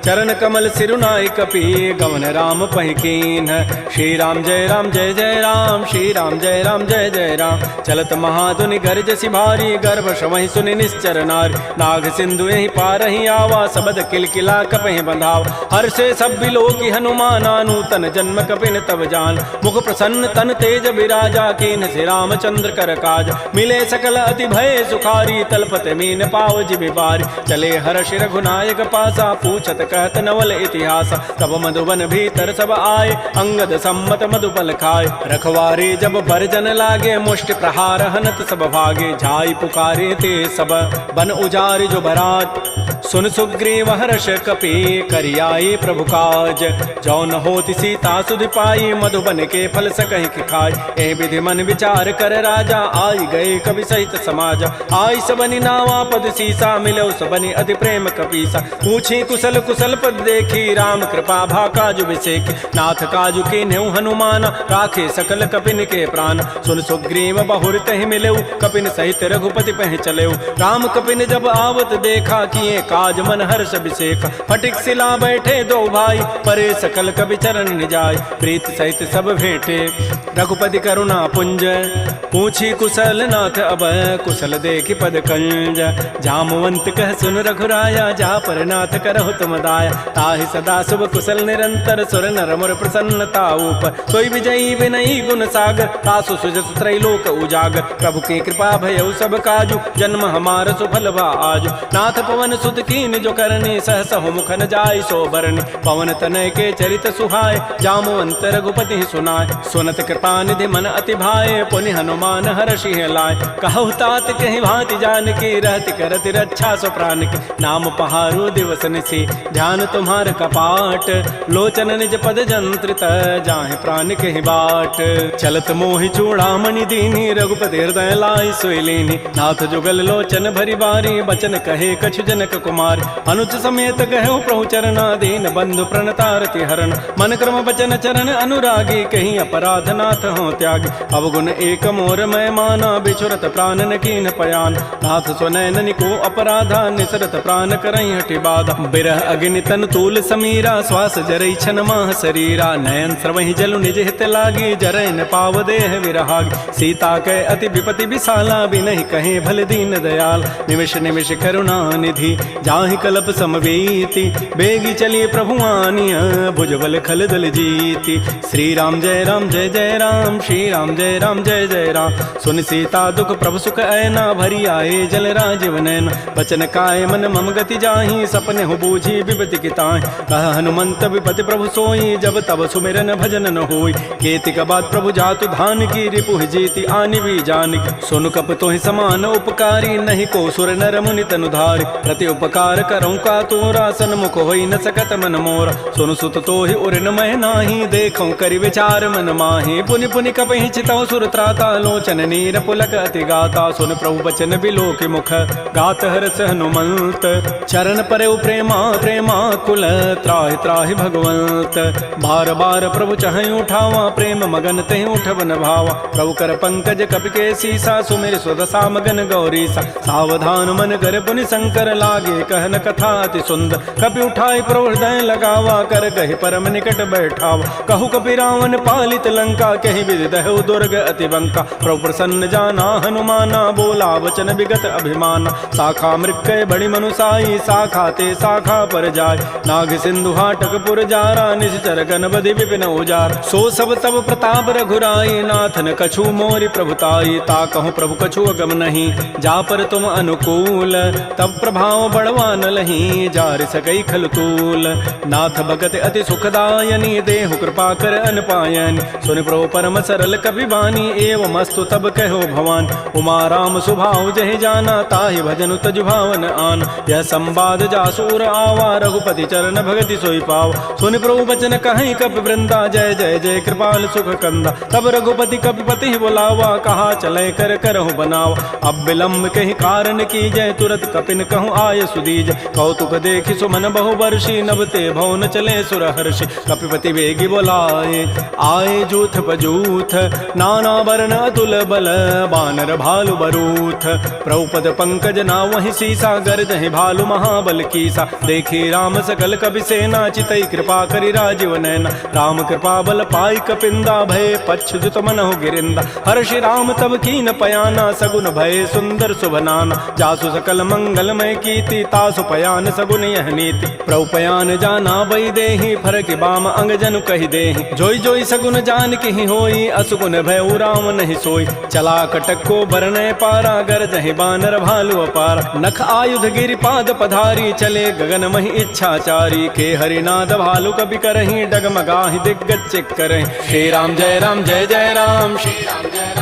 चरण कमल सिरुनाई कपि, गवन राम पहिकीन। श्री राम जय जय राम, श्री राम जय जय राम। चलत महाधुनि गर्जसि भारी, गर्भ श्रवहि सुनि निश्चर नारी। नाग सिंधु यही पार ही आवा, सबद किलकिला कपहि बंधाव। हर्षे सब बिलोकी हनुमाना, नूतन जन्म कपिन तब जान। मुख प्रसन्न तन तेज विराजा, कीन से रामचंद्र कर काज। मिले सकल अति भय सुखारी, तलपत मीन पाव जिबि बारी। चले हर्ष रघुनायक पासा, पूछत कहत नवल इतिहास। तब मधुबन भीतर सब आए, अंगद सम्मत मधुपल खाए। रखवारे जब भरजन लागे, मुष्टि प्रहार हनत सब भागे, जाई पुकारे ते सब बन उजारि जो बरात। सुन सुग्रीव हर्ष कपि करियाए प्रभु काज, जौन होति सीता सुधि पाई मधुबन के फल सकहि कि खाय। ए विधि मन विचार कर राजा, आई गए कवि सहित समाज। आई सबनि नावा पद सीसा, मिलो सबनि अति प्रेम कपीसा। पूछी कुशल कुशल पद देखी, राम कृपा भा काजु विसेख। नाथ काजु के न्यू हनुमान, राखे सकल कपिन के प्राण। सुन सुग्रीव बहुर तहि मिलेऊ, कपिन सहित रघुपति पह चलेऊ। राम कपिन जब आवत देखा, किए काज मन हर्ष अभिषेक। फटिक सिला बैठे दो भाई, परे सकल कवि चरण निजाय। प्रीत सहित सब भेंटे रघुपति करुणा पुंज, पूछी कुशल नाथ अब कुशल देखि पद कंज। जामवंत कह सुन रघुराया, जा पर नाथ करहु तुम दाया। ताहि सदा शुभ कुशल निरंतर, सुर नर मुर प्रसन्नता ऊपर। सोई विजयी विनयी गुण सागर, तासु सुजस त्रैलोक उजागर। प्रभु की कृपा भयउ सब काजु, जन्म हमार सुफल भा आजु। नाथ पवन सुत कीन जो करनी, सहस मुख न जाय सो बरनी। पवन तनय के चरित सुहाय, जामवंत रघुपति सुनाय। सुनत कृपा निधि मन अति भाए, पुनि हनुमान हर्षि लाय। कहु तात कहि भांति जानकी, रहति करति रक्षा सो प्राण की। नाम पहारो दिवस निसी, ध्यान तुम्हार कपाट। लोचन निज पद जंत्रित, जाहि प्राण कहि बाट। चलत मोहि चूड़ामणि दीनी, रघुपति हृदय लाई सोई लीनी। नाथ जुगल लोचन भरी बारी, बचन कहे कछु जनक कुमार। अनुज समेत कहो प्रभु चरना, दीन बंधु प्रणतारति हरण। मन क्रम बचन चरण अनुरागी, कहीं अपराध नाथ हो त्यागी। अवगुण एक मोर मैं माना, बिछुरत प्राण न कीन पयान। नाथ स्वनयन को अपराधा, निसरत प्राण करई हटि बाधा। बिरह अग्नि तन तूल समीरा, श्वास जरई छन माह शरीरा। नयन स्रवहि जलु निज हित लागी, जरय न पाव देह विरहागी। सीता के अति विपति विशाला, बिनहि कहे भल दीन दयाल। निमिष निमिष करुणा निधि, जाहि कल्प समवेति। बेगी चली प्रभु आनिया, भुजबल खल दल जीति। श्री राम जय जय राम, श्री राम जय जय राम। सुन सीता दुख प्रभु सुख ऐना, भरी आए जल राजीव नैन। बचन काय मन मम गति जाहि, सपने हो बूझी विपति की ताहि। कह हनुमंत विपति प्रभु सोई, जब तब सुमिरन भजन न होई। केतिक बाद प्रभु जातु धान की, रिपुहि जीति आनि भी जानकी। सुन कप तोहि समान उपकारी, नहीं को सुर नर मुनि तनुधारी। प्रति उपकार करऊँ का तोरा, सन्मुख होई न सकत मन मोरा। सुन सुत तोहि उर न मैं नाही, देखऊँ करि विचार मन माहि। पुनि पुनि कपहि चितऊ सुर त्राता, लोचन नीर पुलक अति गाता। सुन प्रभु बचन बिलोक मुख, गात हरस हनुमंत। चरण परउ प्रेमा प्रेमा कुल, त्राहि त्राहि भगवंत। बार बार प्रभु चहई उठावा, प्रेम मगन तेहि उठब न भावा। प्रभु कर पंकज कपि के सीसा, सुमिर सुदशा मगन गौरीसा। सावधान मन कर पुनि शंकर, लागे कहन कथा अति सुंदर। कपि उठाई प्रभु हृदय लगावा, कर कहि परम निकट बैठावा। कहु कपि रावण पालित लंका, कहि विधि दहु दुर्ग अति बंका। प्रभु प्रसन्न जाना हनुमाना, बोला वचन विगत अभिमाना। शाखा मृक्कय बड़ी मनुसाई, शाखा ते शाखा पर जाय। नाग सिंधु हाटक पुर जारा, निश्चर गणपति विपिन उजार। सो सब तब प्रताप रघुराई, नाथ न कछु मोरि प्रभुताई। ता कहूँ प्रभु कछु अगम नहीं, जा पर तुम अनुकूल। तब प्रभाव बढ़वा न लही, जार सकई खल तूल। नाथ भगत अति सुखदायनी, देहु कृपा कर अनपायनी। सुन प्रभु परम सरल कपि बानी, एवं अस्तु तब कहो भवान। उमा राम सुभाव जहि जाना, ताहि भजनु तजु भावन आन। यह संवाद जासूर आवा, रघुपति चरण भगति सोई पाव। सुन प्रभु बचन कहीं कप वृंदा, जय जय जय कृपाल सुख कंदा। तब रघुपति कपिपति बुलावा, कहा चले कर करहु बनावा। अब विलंब कहीं कारण की जय, तुरत कपिन कहूँ आय सुदीज। कौतुक देखि सुमन बहु वर्षी, नभ ते भवन चले सुर हर्षि। कपिपति वेगी बोलाए, आए जूथ पजूथ। नाना वर्ण अतुल बल, बानर भालु बरूथ। प्रभुपद पंकज ना वही सीसा, गर्जहि भालु महाबल कीसा। देखी राम सकल कपि सेना, चितई कृपा करि राजीव नैना। राम कृपा बल पाई कपिंदा, भय पच्छुत मनहु गिरिंदा। हर्षि राम तब कीन पयाना, सगुन भय सुंदर शुभनाना। जासु सकल मंगलमय कीर्ति, तासु पयान सगुन यह नीति। प्रभु पयान जाना बई देहि, फरक बाम अंग जनु कहि देहि। जोई जोई सगुन जान की होई, असुगुन भय राम नहीं सोई। चला कटक को बरनय पारा, गरजहि बानर भालु अपार। नख आयुध गिरि पाद पधारी, चले गगन महि इच्छाचारी। के हरिनाद भालु कपि करहि, डगमगाहि दिग्गज चिक करहि। श्री राम जय जय राम, श्री राम जय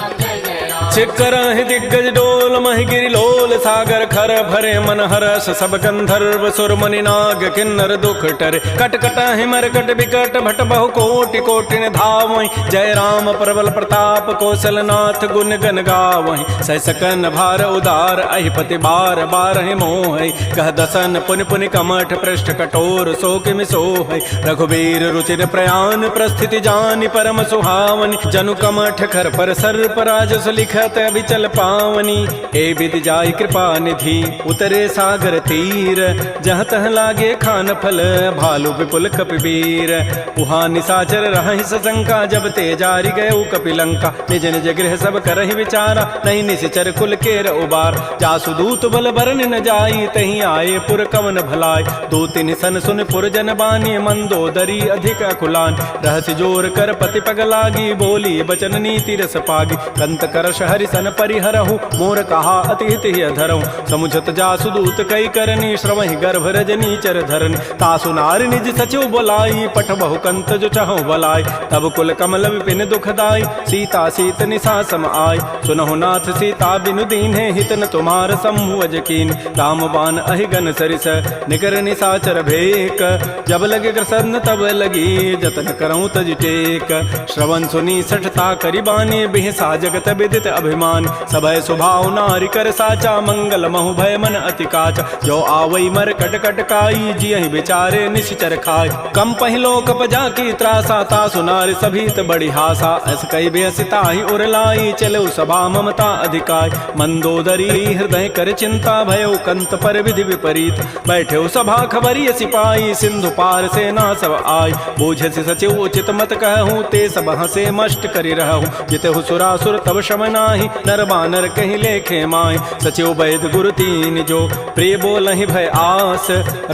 जय राम। करहि दिग्गज डोल महि गिरि लोल सागर खर भरे मन हरस सब गंधर्व सुर मुनि नाग किन्नर दुख टरे कट कटहि मरकट बिकट भट बहु कोटि कोटिन धावहि जय राम प्रबल प्रताप कौशल नाथ गुण गन गावहि सह सकन भार उदार अहिपति बार बारहि मोहि कह दसन पुनि पुनि कमठ पृष्ठ कठोर सो किमि सोहि रघुबीर रुचिर प्रयाण प्रस्थिति जानि परम सुहावनि जनु कमठ खर पर सर्प राजस लिखत अभिचल पावनी ए विधि जाय कृपा निधि उतरे सागर तीर जहाँ तह लागे खान फल भालु विपुल कपिवीर उहाँ निशाचर रहहि सशंका जब ते जारी गए कपिलंका निज निज गृह सब करहि विचारा नहीं निशिचर कुल केर उबार जासु दूत बल बरन न जाई तहीं आए पुर कवन भलाय दो तिन सन सुन पुर जन बानी मंदोदरी अधिक अकुलान रहस्य जोर कर पति पग लागी बोली बचन नीति रस पागी कंत करश हरि सन परिहरहु मोर कहा अति हित अधरहु समुझत जासु दूत कई करनी श्रवहि गर्भ रजनी चर धरनी तासु नार निज सचिव बोलाई पठ बहु कंत जो चहु बलाई तब कुल कमल विपिन दुखदाई सीता सीत निशा सम आय सुनहु नाथ सीता बिनु दीन्हे हित न तुम्हार समूह अजकीन राम बान अहिगन सरिस निकर निशाचर भेक जब लगे कृष्ण तब लगी जतन करऊं तज टेक श्रवण सुनी सठता करिबानी बिहसा जगत विदित अभिमान सभय स्वभाव नारी कर साचा मंगल महु भय मन अति काच जो आवई मर कट कट काई जियहि बिचारे निश्चर खाय कम पहिलो कप जाकी त्रासा ता सुनार सभीत बड़ी हासा अस कई बेसिता ही उरलाई चलो सभा ममता अधिकाय मंदोदरी हृदय कर चिंता भयो कंत पर विधि विपरीत बैठे सभा खबरी सिपाही सिंधु पार सेना सब आय बूझे से सचिव उचित मत कहूँ ते सब हसे मष्ट करि रहूँ जितहु सुरासुर तब शम नाही नर बानर कहीं लेखे माय सचिव वैद गुरु तीन जो प्रिय बोलहि भय आस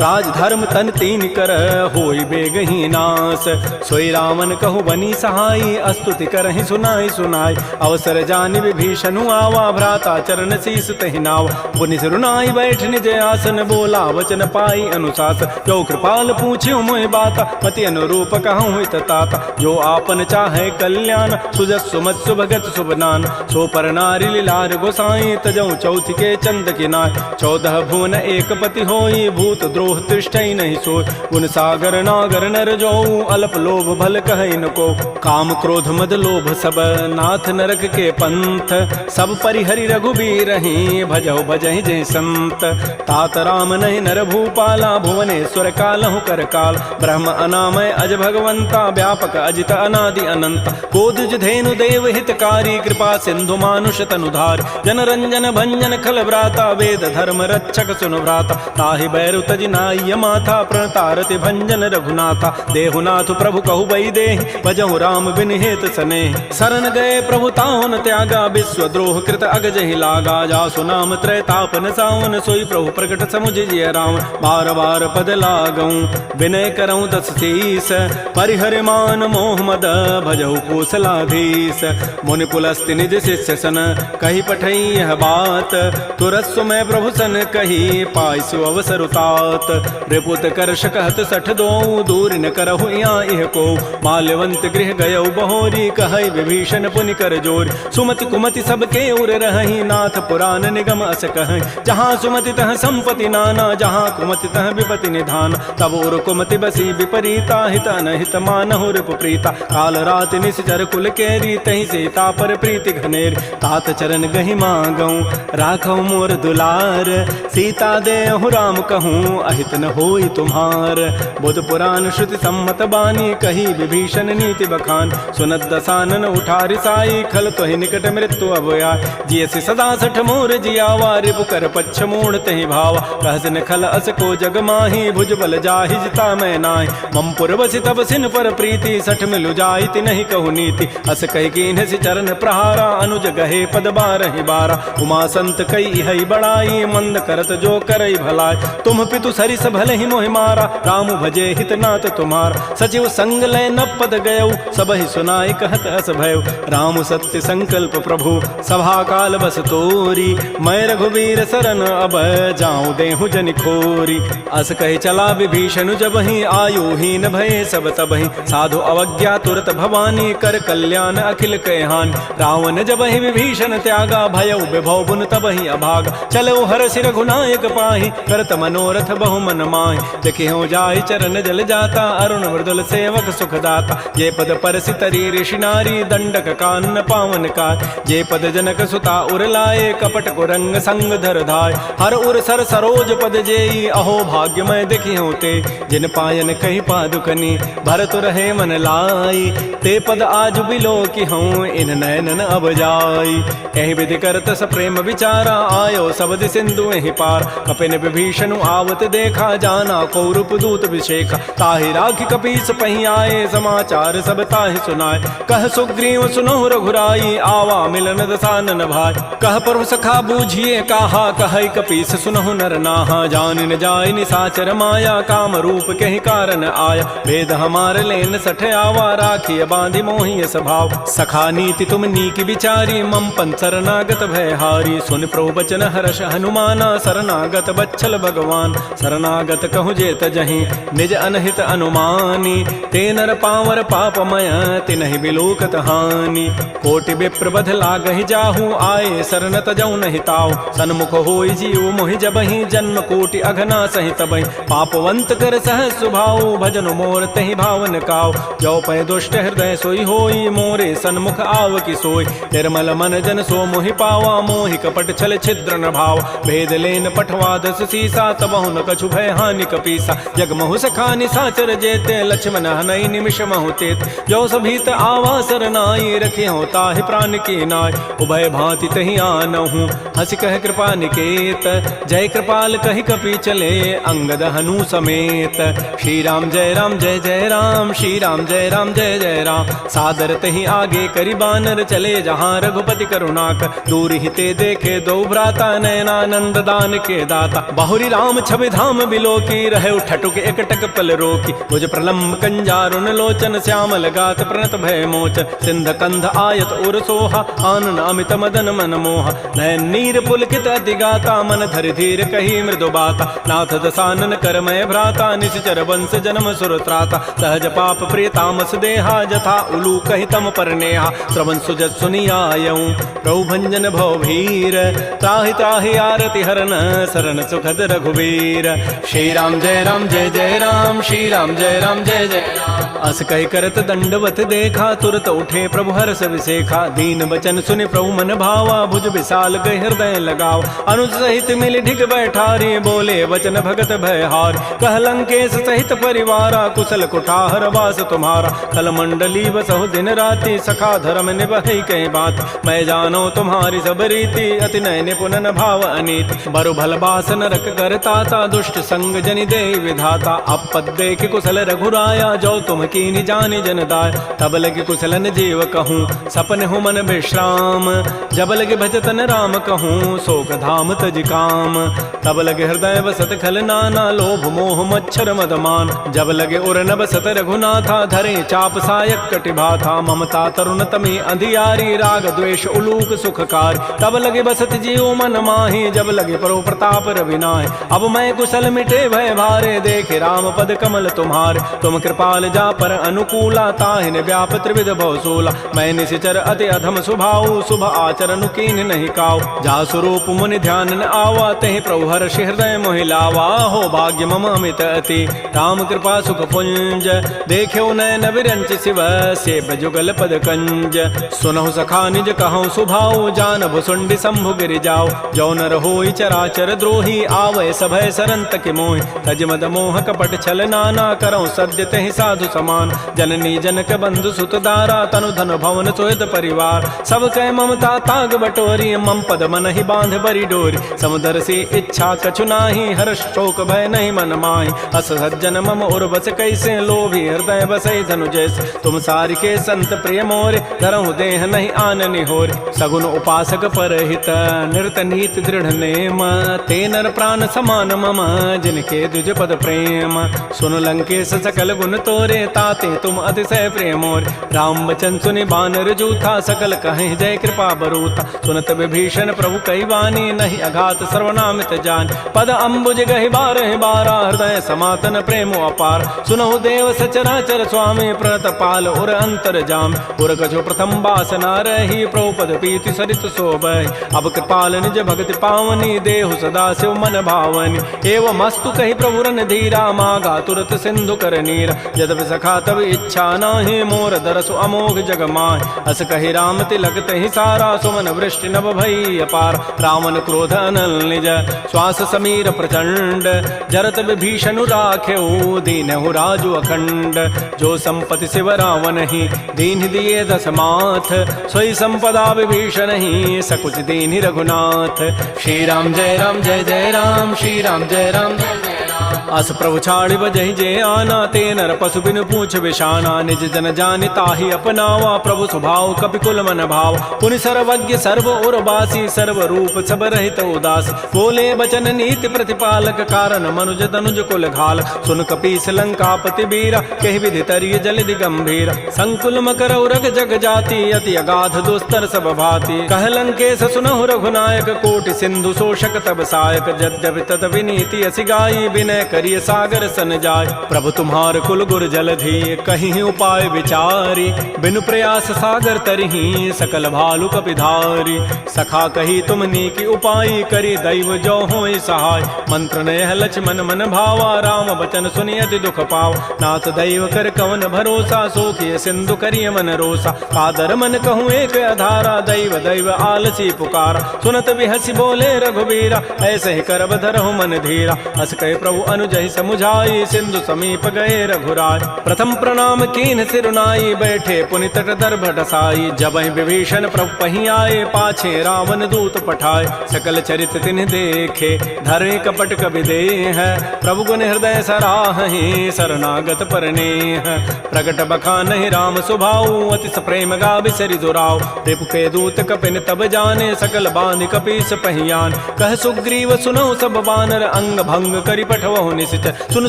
राज धर्म तन तीन कर होई बेगही नास सोई रावण कहु बनी सहाई अस्तुति करहि सुनाई सुनाई अवसर जानि विभीषणु आवा भ्राता चरण शीस तहि नाव पुनि सिरुनाई बैठ निज आसन बोला वचन पाई अनुशासन जो कृपाल पूछ्यो मोहि बाता पति अनुरूप कहूँ हित ताता जो आपन चाहे कल्याण सुजस सुमत सुभगत सुबनान सो पर नारी लीलार गोसाई तजऊ चौथ के चंद किनाय 14 भुवन एक पति होई भूत द्रोह तृष्टि नहीं सोय उन सागर नागर नर जो अल्प लोभ भल कहि न को काम क्रोध मद लोभ सब नाथ नरक के पंथ सब परिहरि रघुबीर रही भजहु भजहि जय संत तात राम नहीं नर भूपाला भुवनेश्वर कालहु कर काल ब्रह्म अनामय अज भगवंता व्यापक अजित अनादि अनंत कोदुज धेनु देव हितकारी कृपा सिंधु मानुष तनुधार जन रंजन भंजन खल व्राता वेद धर्म रक्षक सुनु भ्राता ताहि बैरु तजि नाय माथा प्रणतारति भंजन रघुनाथा देहुनाथ प्रभु कहु बई दे भजहु राम बिन हेत सने शरण गए प्रभु ताहुन त्यागा विश्व द्रोह कृत अगजहि लागा जासु नाम त्रैतापन सावन सोई प्रभु प्रकट समुझ जिय राम बार बार पद लागऊं विनय करऊं दस शीस परिहर मान मोह मद भजहु कौशलाधीश मुनि पुलस्ति निज शिष्य सन कही पठई यह बात तुरस्व में प्रभु सन कही पाइसु अवसर उतात रिपुत करश कहत सठ दो दूर न करहु इह को माल्यवंत गृह गयौ बहोरी कहै विभीषण पुनि कर जोर सुमति कुमति सबके उर रहहि नाथ पुराण निगम अस कहै जहाँ सुमति तह संपति नाना जहाँ कुमति तह विपति निधान तब उर कुमति बसी विपरीता हित अनहित मानहु रिप प्रीता काल रात निश्चर कुल केरी तहि सीता पर प्रीति घनेर तात चरण गहि मांगऊं राखौ मोर दुलार सीता देहु राम कहूँ अहित न होई तुम्हार बुध पुराण श्रुति सम्मत बानी कही विभीषण नीति बखान सुनत दसानन उठारि साई खल तोहि निकट मृत्यु अभया जियसि सदा सठ मोर जियावा रिपु कर पच्छ मूढ़ तहि भावा कहसन खल अस को जग माही भुज बल जाहि जिता मैं नाहि मम पुर बसि तब सिन पर प्रीति सठ मिलु जाइति नहीं कहु नीति अस कहि कीन्ह सि चरण प्रहारा अनुज गहे पद बारहि बारा उमा संत कई हई बड़ाई मंद करत जो करई भलाई तुम पितु सरिस भले ही मोहि मारा राम भजे हित नाथ तुम्हार सचिव संग लय न पद गयौ सब ही सुनाई कहत अस भयउ राम सत्य संकल्प प्रभु सभा काल बस तोरी मैं रघुवीर शरण अब जाऊं देहु जन खोरी अस कहि चला विभीषण जब ही आयुहीन भय सब तब ही साधु अवज्ञा तुरत भवानी कर कल्याण अखिल कहहान रावण जब ही विभीषण त्यागा, भयउ विभव बुन तब ही अभागा। चलो हर्षि रघुनायक पाहि, करत मनोरथ बहु मन माहि। देखि हो जाय चरण जल जाता, अरुण मृदुल सेवक सुखदाता। जे पद परसि तरी ऋषि नारी, दंडक कानन पावन काय। जे पद जनक सुता उर लाए, कपट कुरंग संग धर धाय। हर उर सर सरोज पद जेई, अहो भाग्य मैं देखि होते। जिन पायन कही पादुकनी, भरत रहे मन लाई। ते पद आज बिलो की हूँ, इन नयनन अब जाई। एहि विधि करत स प्रेम विचारा, आयो सबद सिंधु एहि पार। कपिन विभीषण आवत देखा, जाना को रूप दूत विशेखा। ताहि राखि कपीस पही आए, समाचार सब ताहि सुनाए। कह सुग्रीव सुनहु रघुराई, आवा मिलन दसानन भाई। कह प्रभु सखा बूझिए काहा, कहै कपीस सुनहु नर नाहा। जान न जाय निसाचर माया, काम रूप कहि कारण आया। भेद हमार लेन सठ आवा, राखिय बांधि मोहि स्वभाव। सखा नीति तुम नीक विचारी, मम पन शरणागत भयहारी। सुन प्रभु बचन हर्ष हनुमाना, शरणागत बच्छल भगवान। शरणागत कहु जेत जहीं, निज अनहित अनुमानी। ते नर पावर पापमय, तिनहि बिलोकत हानि। कोटि विप्र बध लागहि जाहू, आए शरण तजौ नहि ताऊ। सन्मुख होई जीव मोहि जबहि, जन्म कोटि अघना सहि तबहि। पापवंत कर सहज सुभाऊ, भजन मोर तहि भावन काऊ। जो पै दुष्ट हृदय सोई होई, मोरे सन्मुख आव की सोई। निर्मल मन जन सो मोहि पावा, मोहि कपट छल छिद्र न भाव। भेद लेन पठवा दस सीसा, तबहु न कछु भय हानि कपीसा। जग महु सखा निसाचर जेते, लक्ष्मण हनई निमिष महु तेत। जो सभीत आवा सरनाई, रखे हो ताहि प्राण की नाय। उभय भांति तहि आनहु, हंसि कह कृपा निकेत। जय कृपाल कहि कपि चले, अंगद हनु समेत। श्री राम जय राम जय जय राम, श्री राम जय राम जय जय राम। सादर तहि आगे करि बानर, चले जहाँ रघुपति करुणाकर। दूर ही ते देखे दो भ्राता, नयनानंद दान के दाता। बाहुरी राम छवि धाम बिलो की, रहे ठटुक एकटक पल रोकी। भुज प्रलम्ब कंजारुन लोचन, श्यामल गात प्रणत भय मोचन। सिंध कंध आयत उर सोहा, आनन अमित मदन मन मोहा। नयन नीर पुलकित अति गाता, मन धरि धीर कही मृदु बाता। नाथ दसानन कर मय भ्राता, निश्चर वंश जन्म सुर त्राता। सहज पाप प्रिय तामस देहा, जथा उलू कहि तम पर नेहा। श्रवण सुजत सुनियायऊँ, प्रभु भंजन भव भीर। त्राहि त्राहि आरति हरन, शरण सुखद रघुवीर। श्री राम जय राम जय जय राम, श्री राम जय राम जय जय राम। अस कहि करत दंडवत देखा, तुरत उठे प्रभु हर्ष विसेखा। दीन बचन सुनि प्रभु मन भावा, भुज विशाल गहि हृदय लगाव। अनुज सहित मिल ढिग बैठारी, बोले वचन भगत भयहार। कह लंकेश सहित परिवारा, कुशल कुठार वास तुम्हारा। कल मंडली बसहु दिन राति, सखा धर्म निभहि कहीं बात। मैं जानो तुम्हारी सब रीति, अति नय निपुण न भाव अनीति। बरु भल बास नरक करताता, दुष्ट संग जनि दे विधाता। अपद देख कुशल रघुराया, जो तुम कीनि जानि जन दाय। तब लगे कुशलन जीव कहूँ, सपन हो मन विश्राम। जब लगे भजतन राम कहूँ, शोक धाम तज काम। तब लगे हृदय बसत खल नाना, लोभ मोह मच्छर मदमान। जब लगे उर न बसत रघुनाथा, धरे चाप सायक कटिभाथा। ममता तरुण तमी अंधियारी, राग द्वेष उलूक सुखकार। तब लगे बसत जीव मन माही, जब लगे परो प्रताप रविनाय। अब मैं कुशल मिटे भय भारे, देखे राम पद कमल तुम्हारे। तुम कृपाल जा पर अनुकूला, ताहिन व्याप त्रिविध भवसूला। मैं निशिचर अति अधम स्वभाव, शुभ आचरण कीन नहीं काऊ। जा स्वरूप मुनि ध्यान न आवा, तहि प्रभु हर्ष हृदय मोहि लावा। हो भाग्य मम अमित अति, राम कृपा सुख पुंज। देख्यो नयन विरंच शिव, सेव जुगल पद कंज। सुनहु सखा निज कहूँ सुभाऊ, जान भुसुंडी शंभु गिरि जाओ। जो नर होई चराचर द्रोही, आवै सभय सरन तक मोहि। तज मद मोह कपट छल नाना, करऊँ सद्य तहि साधु समान। जननी जनक बंधु सुत दारा, तनु धन भवन सोहित परिवार। सब कह ममता ताग बटोरी, मम पद मन ही बांध बरी डोरी। समुदर सी इच्छा कछु नाही, हर्ष शोक भय नहीं मन माही। अस सज्जन मम उर बस कैसे, लोभी हृदय बसई धनु जैसे। तुम सारि के संत प्रिय मोरे, धरहु देह नहीं आननि होरे। सगुन उपासक परहित, निरत नीति दृढ़ नेम। ते नर प्राण समान मम, जिनके द्विज पद प्रेम। सुन लंकेश सकल गुण तोरे, ताते तुम अतिशय प्रिय मोरे। राम बचन सुनि बानर जूथा, सकल कहें जय कृपा बरूथा। सुनत विभीषण प्रभु कई वाणी, नहीं अघात सर्वनामित जान। पद अम्बुज गहि बारहि बारा, हृदय समातन प्रेम अपार। सुनहु देव सचराचर स्वामी, प्रणत पाल उर अंतर जाम। उर कछु प्रथम बासना रही, ही प्रभुपद पीति सरित शोभै। अब कृपाल निज भगति पावनी देहु सदा शिव मन भावनी। एवं मस्तु कही प्रभु रन धीरा मागा तुरत सिंधु कर नीरा। यद्यपि सखा तब इच्छा नाही मोर दरसु अमोघ जग माय। अस कही राम तिलक तहि सारा सुमन वृष्टि नभ भई अपार। रावण क्रोध अनल निज श्वास समीर प्रचंड जरत विभीषण राखेऊ दीनहु राजु अखंड। जो संपत्ति शिव रावण ही दीन दिए दस माथ सोई संपदा विभीषण ही सकुच दीन रघुनाथ। श्री राम जय राम जय जय राम श्री राम जय राम जय जय राम। अस प्रभु छाड़ि बजहि जे आना ते नर पशु बिन पूछ विषाना। निज जन जानि ताहि अपनावा प्रभु स्वभाव कपिकुल मन भाव। पुनि सर्वज्ञ सर्व उर्वासी सर्व रूप सब रहित उदास। बोले बचन नीति प्रतिपालक कारण मनुज तनुज कुल घाल। सुन कपीस लंकापति बीरा कहि विधि तरिय जलधि गंभीर। संकुल मकर उरग जग जाति अति अगाध दुस्तर सब भाति। कह लंकेश सुनहु रघुनायक कोटि सिंधु शोषक तब सायक। यद्यपि तत विनीति असि गाई विनय करिय सागर सन जाय। प्रभु तुम्हार कुल गुर जलधि कहीं उपाय विचारी। बिनु प्रयास सागर तरही सकल भालु कपिधारी। सखा कही तुम नीकी उपाय करी दैव जो होई सहाय। मंत्र नयह लक्ष्मण मन भावा राम बचन सुनि अति दुख पाव। नाथ दैव कर कवन भरोसा सोखिय सिंधु करिय मन रोसा। कादर मन कहूँ एक अधारा दैव दैव आलसी पुकारा। सुनत बिहसी बोले रघुबीरा ऐसे ही करब धरहु मन धीरा। अस कहे प्रभु अनुजहि समुझाई सिंधु समीप गए रघुराय। प्रथम प्रणाम कीन सिरुनाई बैठे पुनि तट दर्भ ढसाई। जबहि विभीषण प्रभु पहीं आए पाछे रावण दूत पठाए। सकल चरित तिन्ह देखे धरे कपट कबि देह। प्रभु गुण हृदय सराहि शरणागत परनेह। प्रगट बखानहि राम सुभाऊ अति प्रेम गा बिसरि दुराव। रिपु के दूत कपिन तब जाने सकल बांधि कपीस पहियान। कह सुग्रीव सुनहु सब बानर अंग भंग करि पठवहु निश्चय। सुन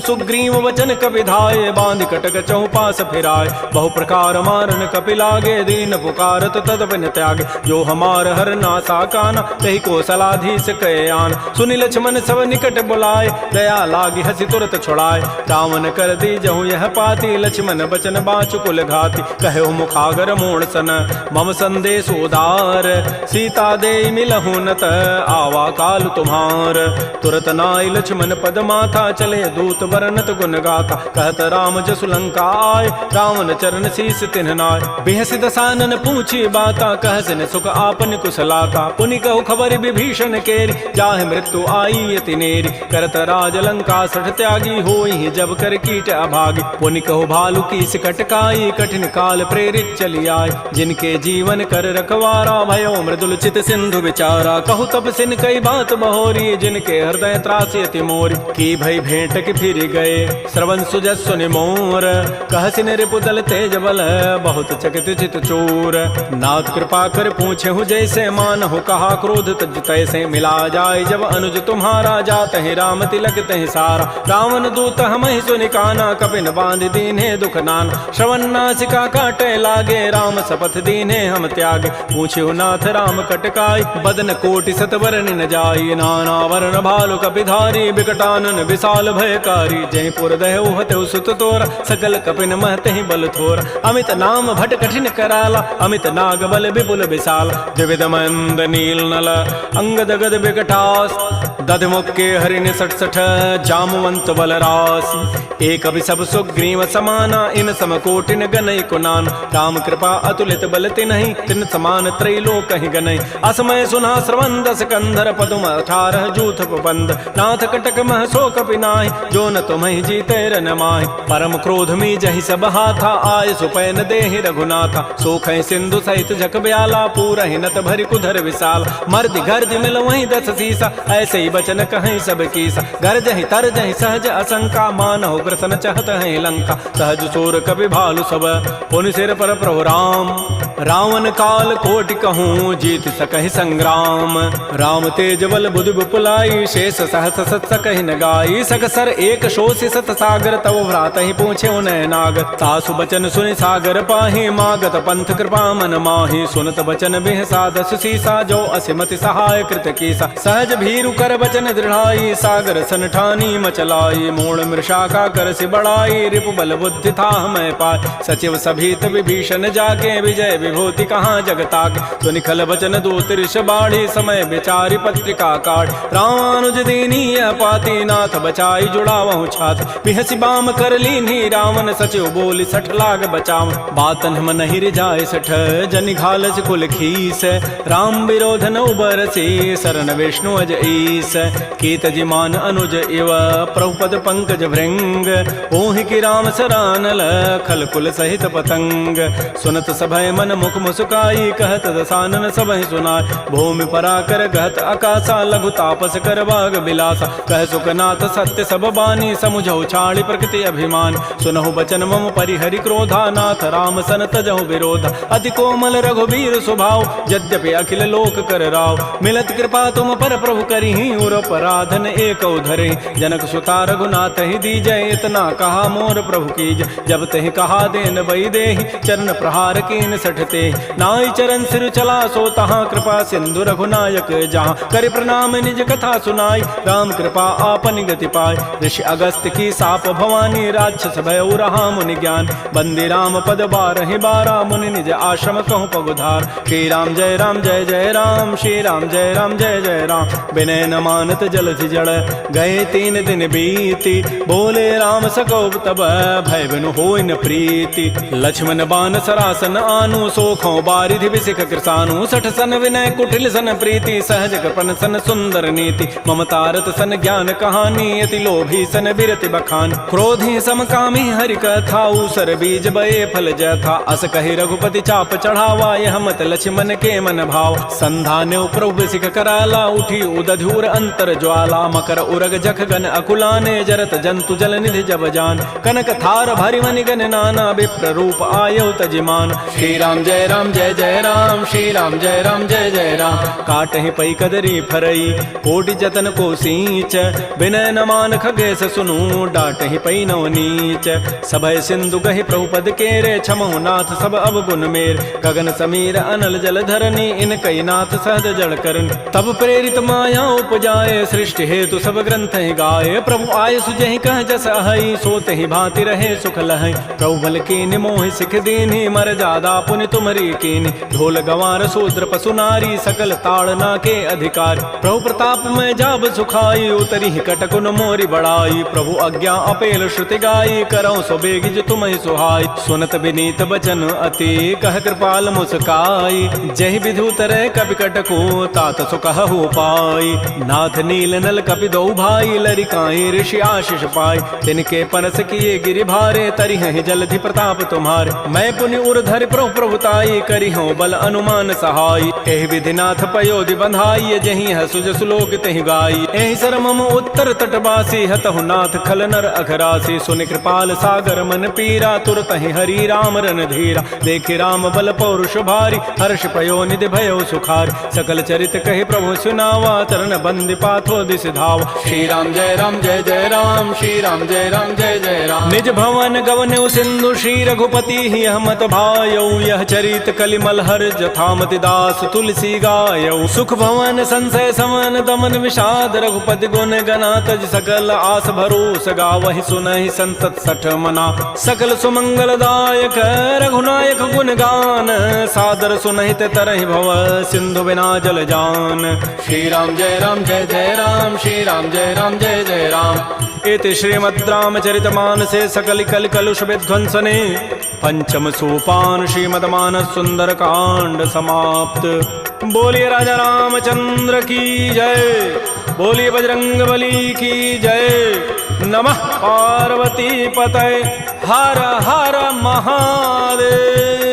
सुग्रीव वचन कपि धाये बांधि कटक चहुपास फिराय। बहु प्रकार मारन कपि लागे दीन पुकारत तद बिन त्यागे। जो हमार हर नासा काना तहि कौशलाधीश कहे आन। सुनि लक्ष्मण सब निकट बुलाए दया लागी हसी तुरत छुड़ाए। रावण कर दी जहु यह पाती लक्ष्मण बचन बाचु कुल घाती। कहो मुखागर मोण सन मम संदेश उदार। सीता दे मिलहु नत आवा काल तुम्हार। तुरत नाई लक्ष्मण पद माथा चले दूत बरनत गुण गाथा। कहत राम जसु लंका आय रावण चरण शीस तिन्ह नाय। बेहसी दसानन पूछी बाता कहसिन सुख आपन कुशलाता। पुनि कहु खबर विभीषण केरी जाहि मृत्यु आई अति नेरी। करत राज लंका सठ त्यागी होई जब कर कीट अभागी। पुनि कहु भालु की सिकटकाई कठिन काल प्रेरित चली आय। जिनके जीवन कर रखवारा भयो मृदुल चित सिंधु विचारा। कहु तब सिन कई बात बहोरी जिनके हृदय त्रासी अति मोरी। की भई भेंट की फिर गए श्रवण सुजस सुनि मोर। कहसिन रिपुदल तेज बल बहुत चकित चित चोर। नाथ कृपा कर पूछे हूँ जैसे मानहु कहा क्रोध तज तैसे। मिला जाय जब अनुज तुम्हारा जात है राम तिलक तहि सारा। रावण दूत हम ही सुनि काना कपिन बांध दीन्हे दुख नाना। श्रवण नासिका काटे लागे राम शपथ दीन्हे हम त्यागे। पूछे नाथ राम कटकाई बदन कोटि सतवरन न जाई। नाना वर्ण भालु कपिधारी विकटानन विशाल भयकारी। जयपुर दहु हतु सुत तोरा सकल कपिन महते बल थोरा। अमित नाम भट कठिन कराला अमित नाग बल विपुल विशाल। द्विविध मंद नील नल अंगद गद विकटास। दध मुक्के हरिण सठ सठ जामवंत बलरास। एक अभिसभ सुग्रीव समाना इन समकोटिन गनई कुनान। राम कृपा अतुलित बल तिन्हि तिन समान त्रैलोक ही गनई। असमय सुना श्रवण दस कंधर पदुम 18 जूथ बंद। नाथ कटक मह सो कपि नाहि जो न तुम्हि जीते रन माहि। परम क्रोध मी जहि सब हाथा आय सुपैन देहि रघुनाथा। सोखै सिंधु सहित झक ब्याला पूरहि नत भरि कुधर विशाल। मर्दि गर्दि मिल वहीं 10 सीसा ऐसे ही बचन कहीं सब कीसा। गरजहि तरजहि सहज असंका मानहु ग्रसन चहत है लंका। सहज सोर कपि भालु सब पुनि सिर पर प्रभु राम। रावण काल कोटि कहूँ जीत सकहि संग्राम। राम तेज बल बुधि बुपुलाई शेष सहस सत सकहि न गाई। सकसर एक शोषि सत सागर तव भ्रात ही पूछे उनय नाग। तासु बचन सुनि सागर पाहि मागत पंथ कृपा मन माहि। सुनत बचन बिह साधस सीसा जो असिमति सहाय कृत कीसा। सहज भीरु कर बचन दृढ़ाई, सागर सन ठानी मचलाई, मोड़ मृषा का कर से बढ़ाई, रिपु बल बुद्धि था मैं पाए, सचिव सभीत विभीषण जाके, विजय विभूति कहाँ जगताके, तो निखल बचन दो तिरष बाढ़ी, समय विचारी पत्रिका काढ़, रामानुज दीनी यह पाती, नाथ बचाई जुड़ावहु छाती, बिहसी बाम कर लीनी रावण, सचिव बोली सठ लाग बचाव, बातन हम नहीं रिजाए सठ, जनि घालस कुल खीस, राम विरोध न उबरसी, शरण विष्णु अज ईस, कीत जिमान अनुज इव, प्रभुपद पंकज भृंग, ओहि की राम सरानल, खल कुल सहित पतंग, सुनत सभय मन मुख मुस्काई, कहत दसानन सबहि सुनाय, भूमि पराकर कहत आकाशा, लघु तापस कर बाग बिलासा, कह सुखनाथ सत्य सब बानी, समुझौ छाड़ी प्रकृति अभिमान, सुनहु बचन मम परिहरि क्रोधा, नाथ राम सन तजहु विरोधा, अति कोमल रघुबीर स्वभाव, यद्यपि अखिल लोक कर राव, मिलत कृपा तुम पर प्रभु करिहि, उर पराधन एक धरे, जनक सुता रघुनाथ ही दीजय, इतना कहा मोर प्रभु कीज, जब तहि कहा देन बई देहि, चरण प्रहार कीन सठते, नाई चरण सिर चला सो तहाँ, कृपा सिंधु रघुनायक जहाँ, कर प्रणाम निज कथा सुनाई, राम कृपा आपन गति पाय, ऋषि अगस्त की साप भवानी, राक्षस भय रहा मुनि ज्ञान, बंदी राम पद बारहि बारा, मुनि निज आश्रम कहूँ पगुधार, श्री राम जय राम जय जय राम, श्री राम जय राम जय जय राम, विनय न मानत जलधि जड़, गए 3 दिन बीती, बोले राम सकोप तब, भय बिनु होय न प्रीति, लक्ष्मण बान सरासन आनु, सोखों बारिधि विसिख कृसानु, सठ सन विनय कुटिल सन प्रीति, सहज कृपन सन सुंदर नीति, ममतारत सन ज्ञान कहानी, अति लोभी सन बिरति बखान, क्रोधी समकामी हरि कथा, ऊसर बीज बये फल जथा, अस कहि रघुपति चाप चढ़ावा, यह मत लक्ष्मण के मन भाव, संधान्य प्रभु सिख कराला, उठी उदधूर अंतर ज्वाला, मकर उरग जख गन अकुलाने, जरत जंतु जल निधि जब जान, कनक थार भरि मनि गन नाना, विप्र रूप आयौ तजिमान, श्री राम जय जय राम, श्री राम जय जय राम, काटहि पै कदरी फरई, कोटि जतन को सींच, विनय न मान खगेश सुनु, डाटहि पै नव नीच, सभय सिंधु गहि प्रभुपद केरे, क्षमहु नाथ सब अवगुण मेर, गगन समीर अनल जल धरनी, इन कई नाथ सहज जड़ करन, तब प्रेरित माया उपजाए, सृष्टि हेतु सब ग्रंथ ही गाए, प्रभु आय सुजहि कह जस अहै, सोते ही भांति रहे सुख लहै, प्रभु बल कीनि मोहि सिख दीन्हि, मर जादा पुनि तुमरी कीनि, ढोल गंवार शूद्र पशु नारी, सकल ताड़ना के अधिकार, प्रभु प्रताप में जाब सुखाई, उतरी कटकुन मोरी बढ़ाई, प्रभु आज्ञा अपेल श्रुति गाई, करौ सो बेगिज तुम्हि सुहाई, सुनत विनीत बचन अति, कह कृपाल मुस्काई, जहि विधु तरह कपि कटको, तात सो कहु पाई, नाथ नील नल कपि दो भाई, लरिकाई ऋषि आशीष पाई, तिनके परस किए गिरि भारे, तरिहहि जलधि प्रताप तुम्हारे, मैं पुनि उर धरि प्रभु प्रभुताई, करिहौ बल अनुमान सहाय, एहि विधि नाथ पयोधि बंधाई, जहि हसुज सुलोक तहि गाई, एहि सर मम उत्तर तटवासी, हतहु नाथ खल नर अघरासी, सुनि कृपाल सागर मन पीरा, तुरत ही हरि राम रन धीरा, देखि राम बल पौरुष भारी, हर्ष पयो निधि भयो सुखारी, सकल चरित कहि प्रभु सुनावा, चरण बंदि पाथो दिस धावा, श्री राम जय जय राम, श्री राम जय जय राम, निज भवन गवन्यु सिंधु, श्री रघुपति ही हमत भायौ, यह चरित कलिमल हर जथामति दास तुलसी गायौ, सुख भवन संशय समन दमन विषाद, रघुपति गुण गना तज सकल आस भरोस गावहि, सुनहि संतत सठ मना, सकल सुमंगल दायक रघुनायक गुण गान, सादर सुनहित तरहि भव सिंधु बिना जल जान, श्री राम जय जय राम, श्री राम जय जय राम, इति श्रीमद् रामचरितमानसे सकल कल कलुष विध्वंसने, पंचम सोपान श्रीमद् मानस सुंदर कांड समाप्त। बोलिए राजा रामचंद्र की जय, बोलिए बजरंगबली की जय। नमः पार्वती पतये, हर हर महादेव।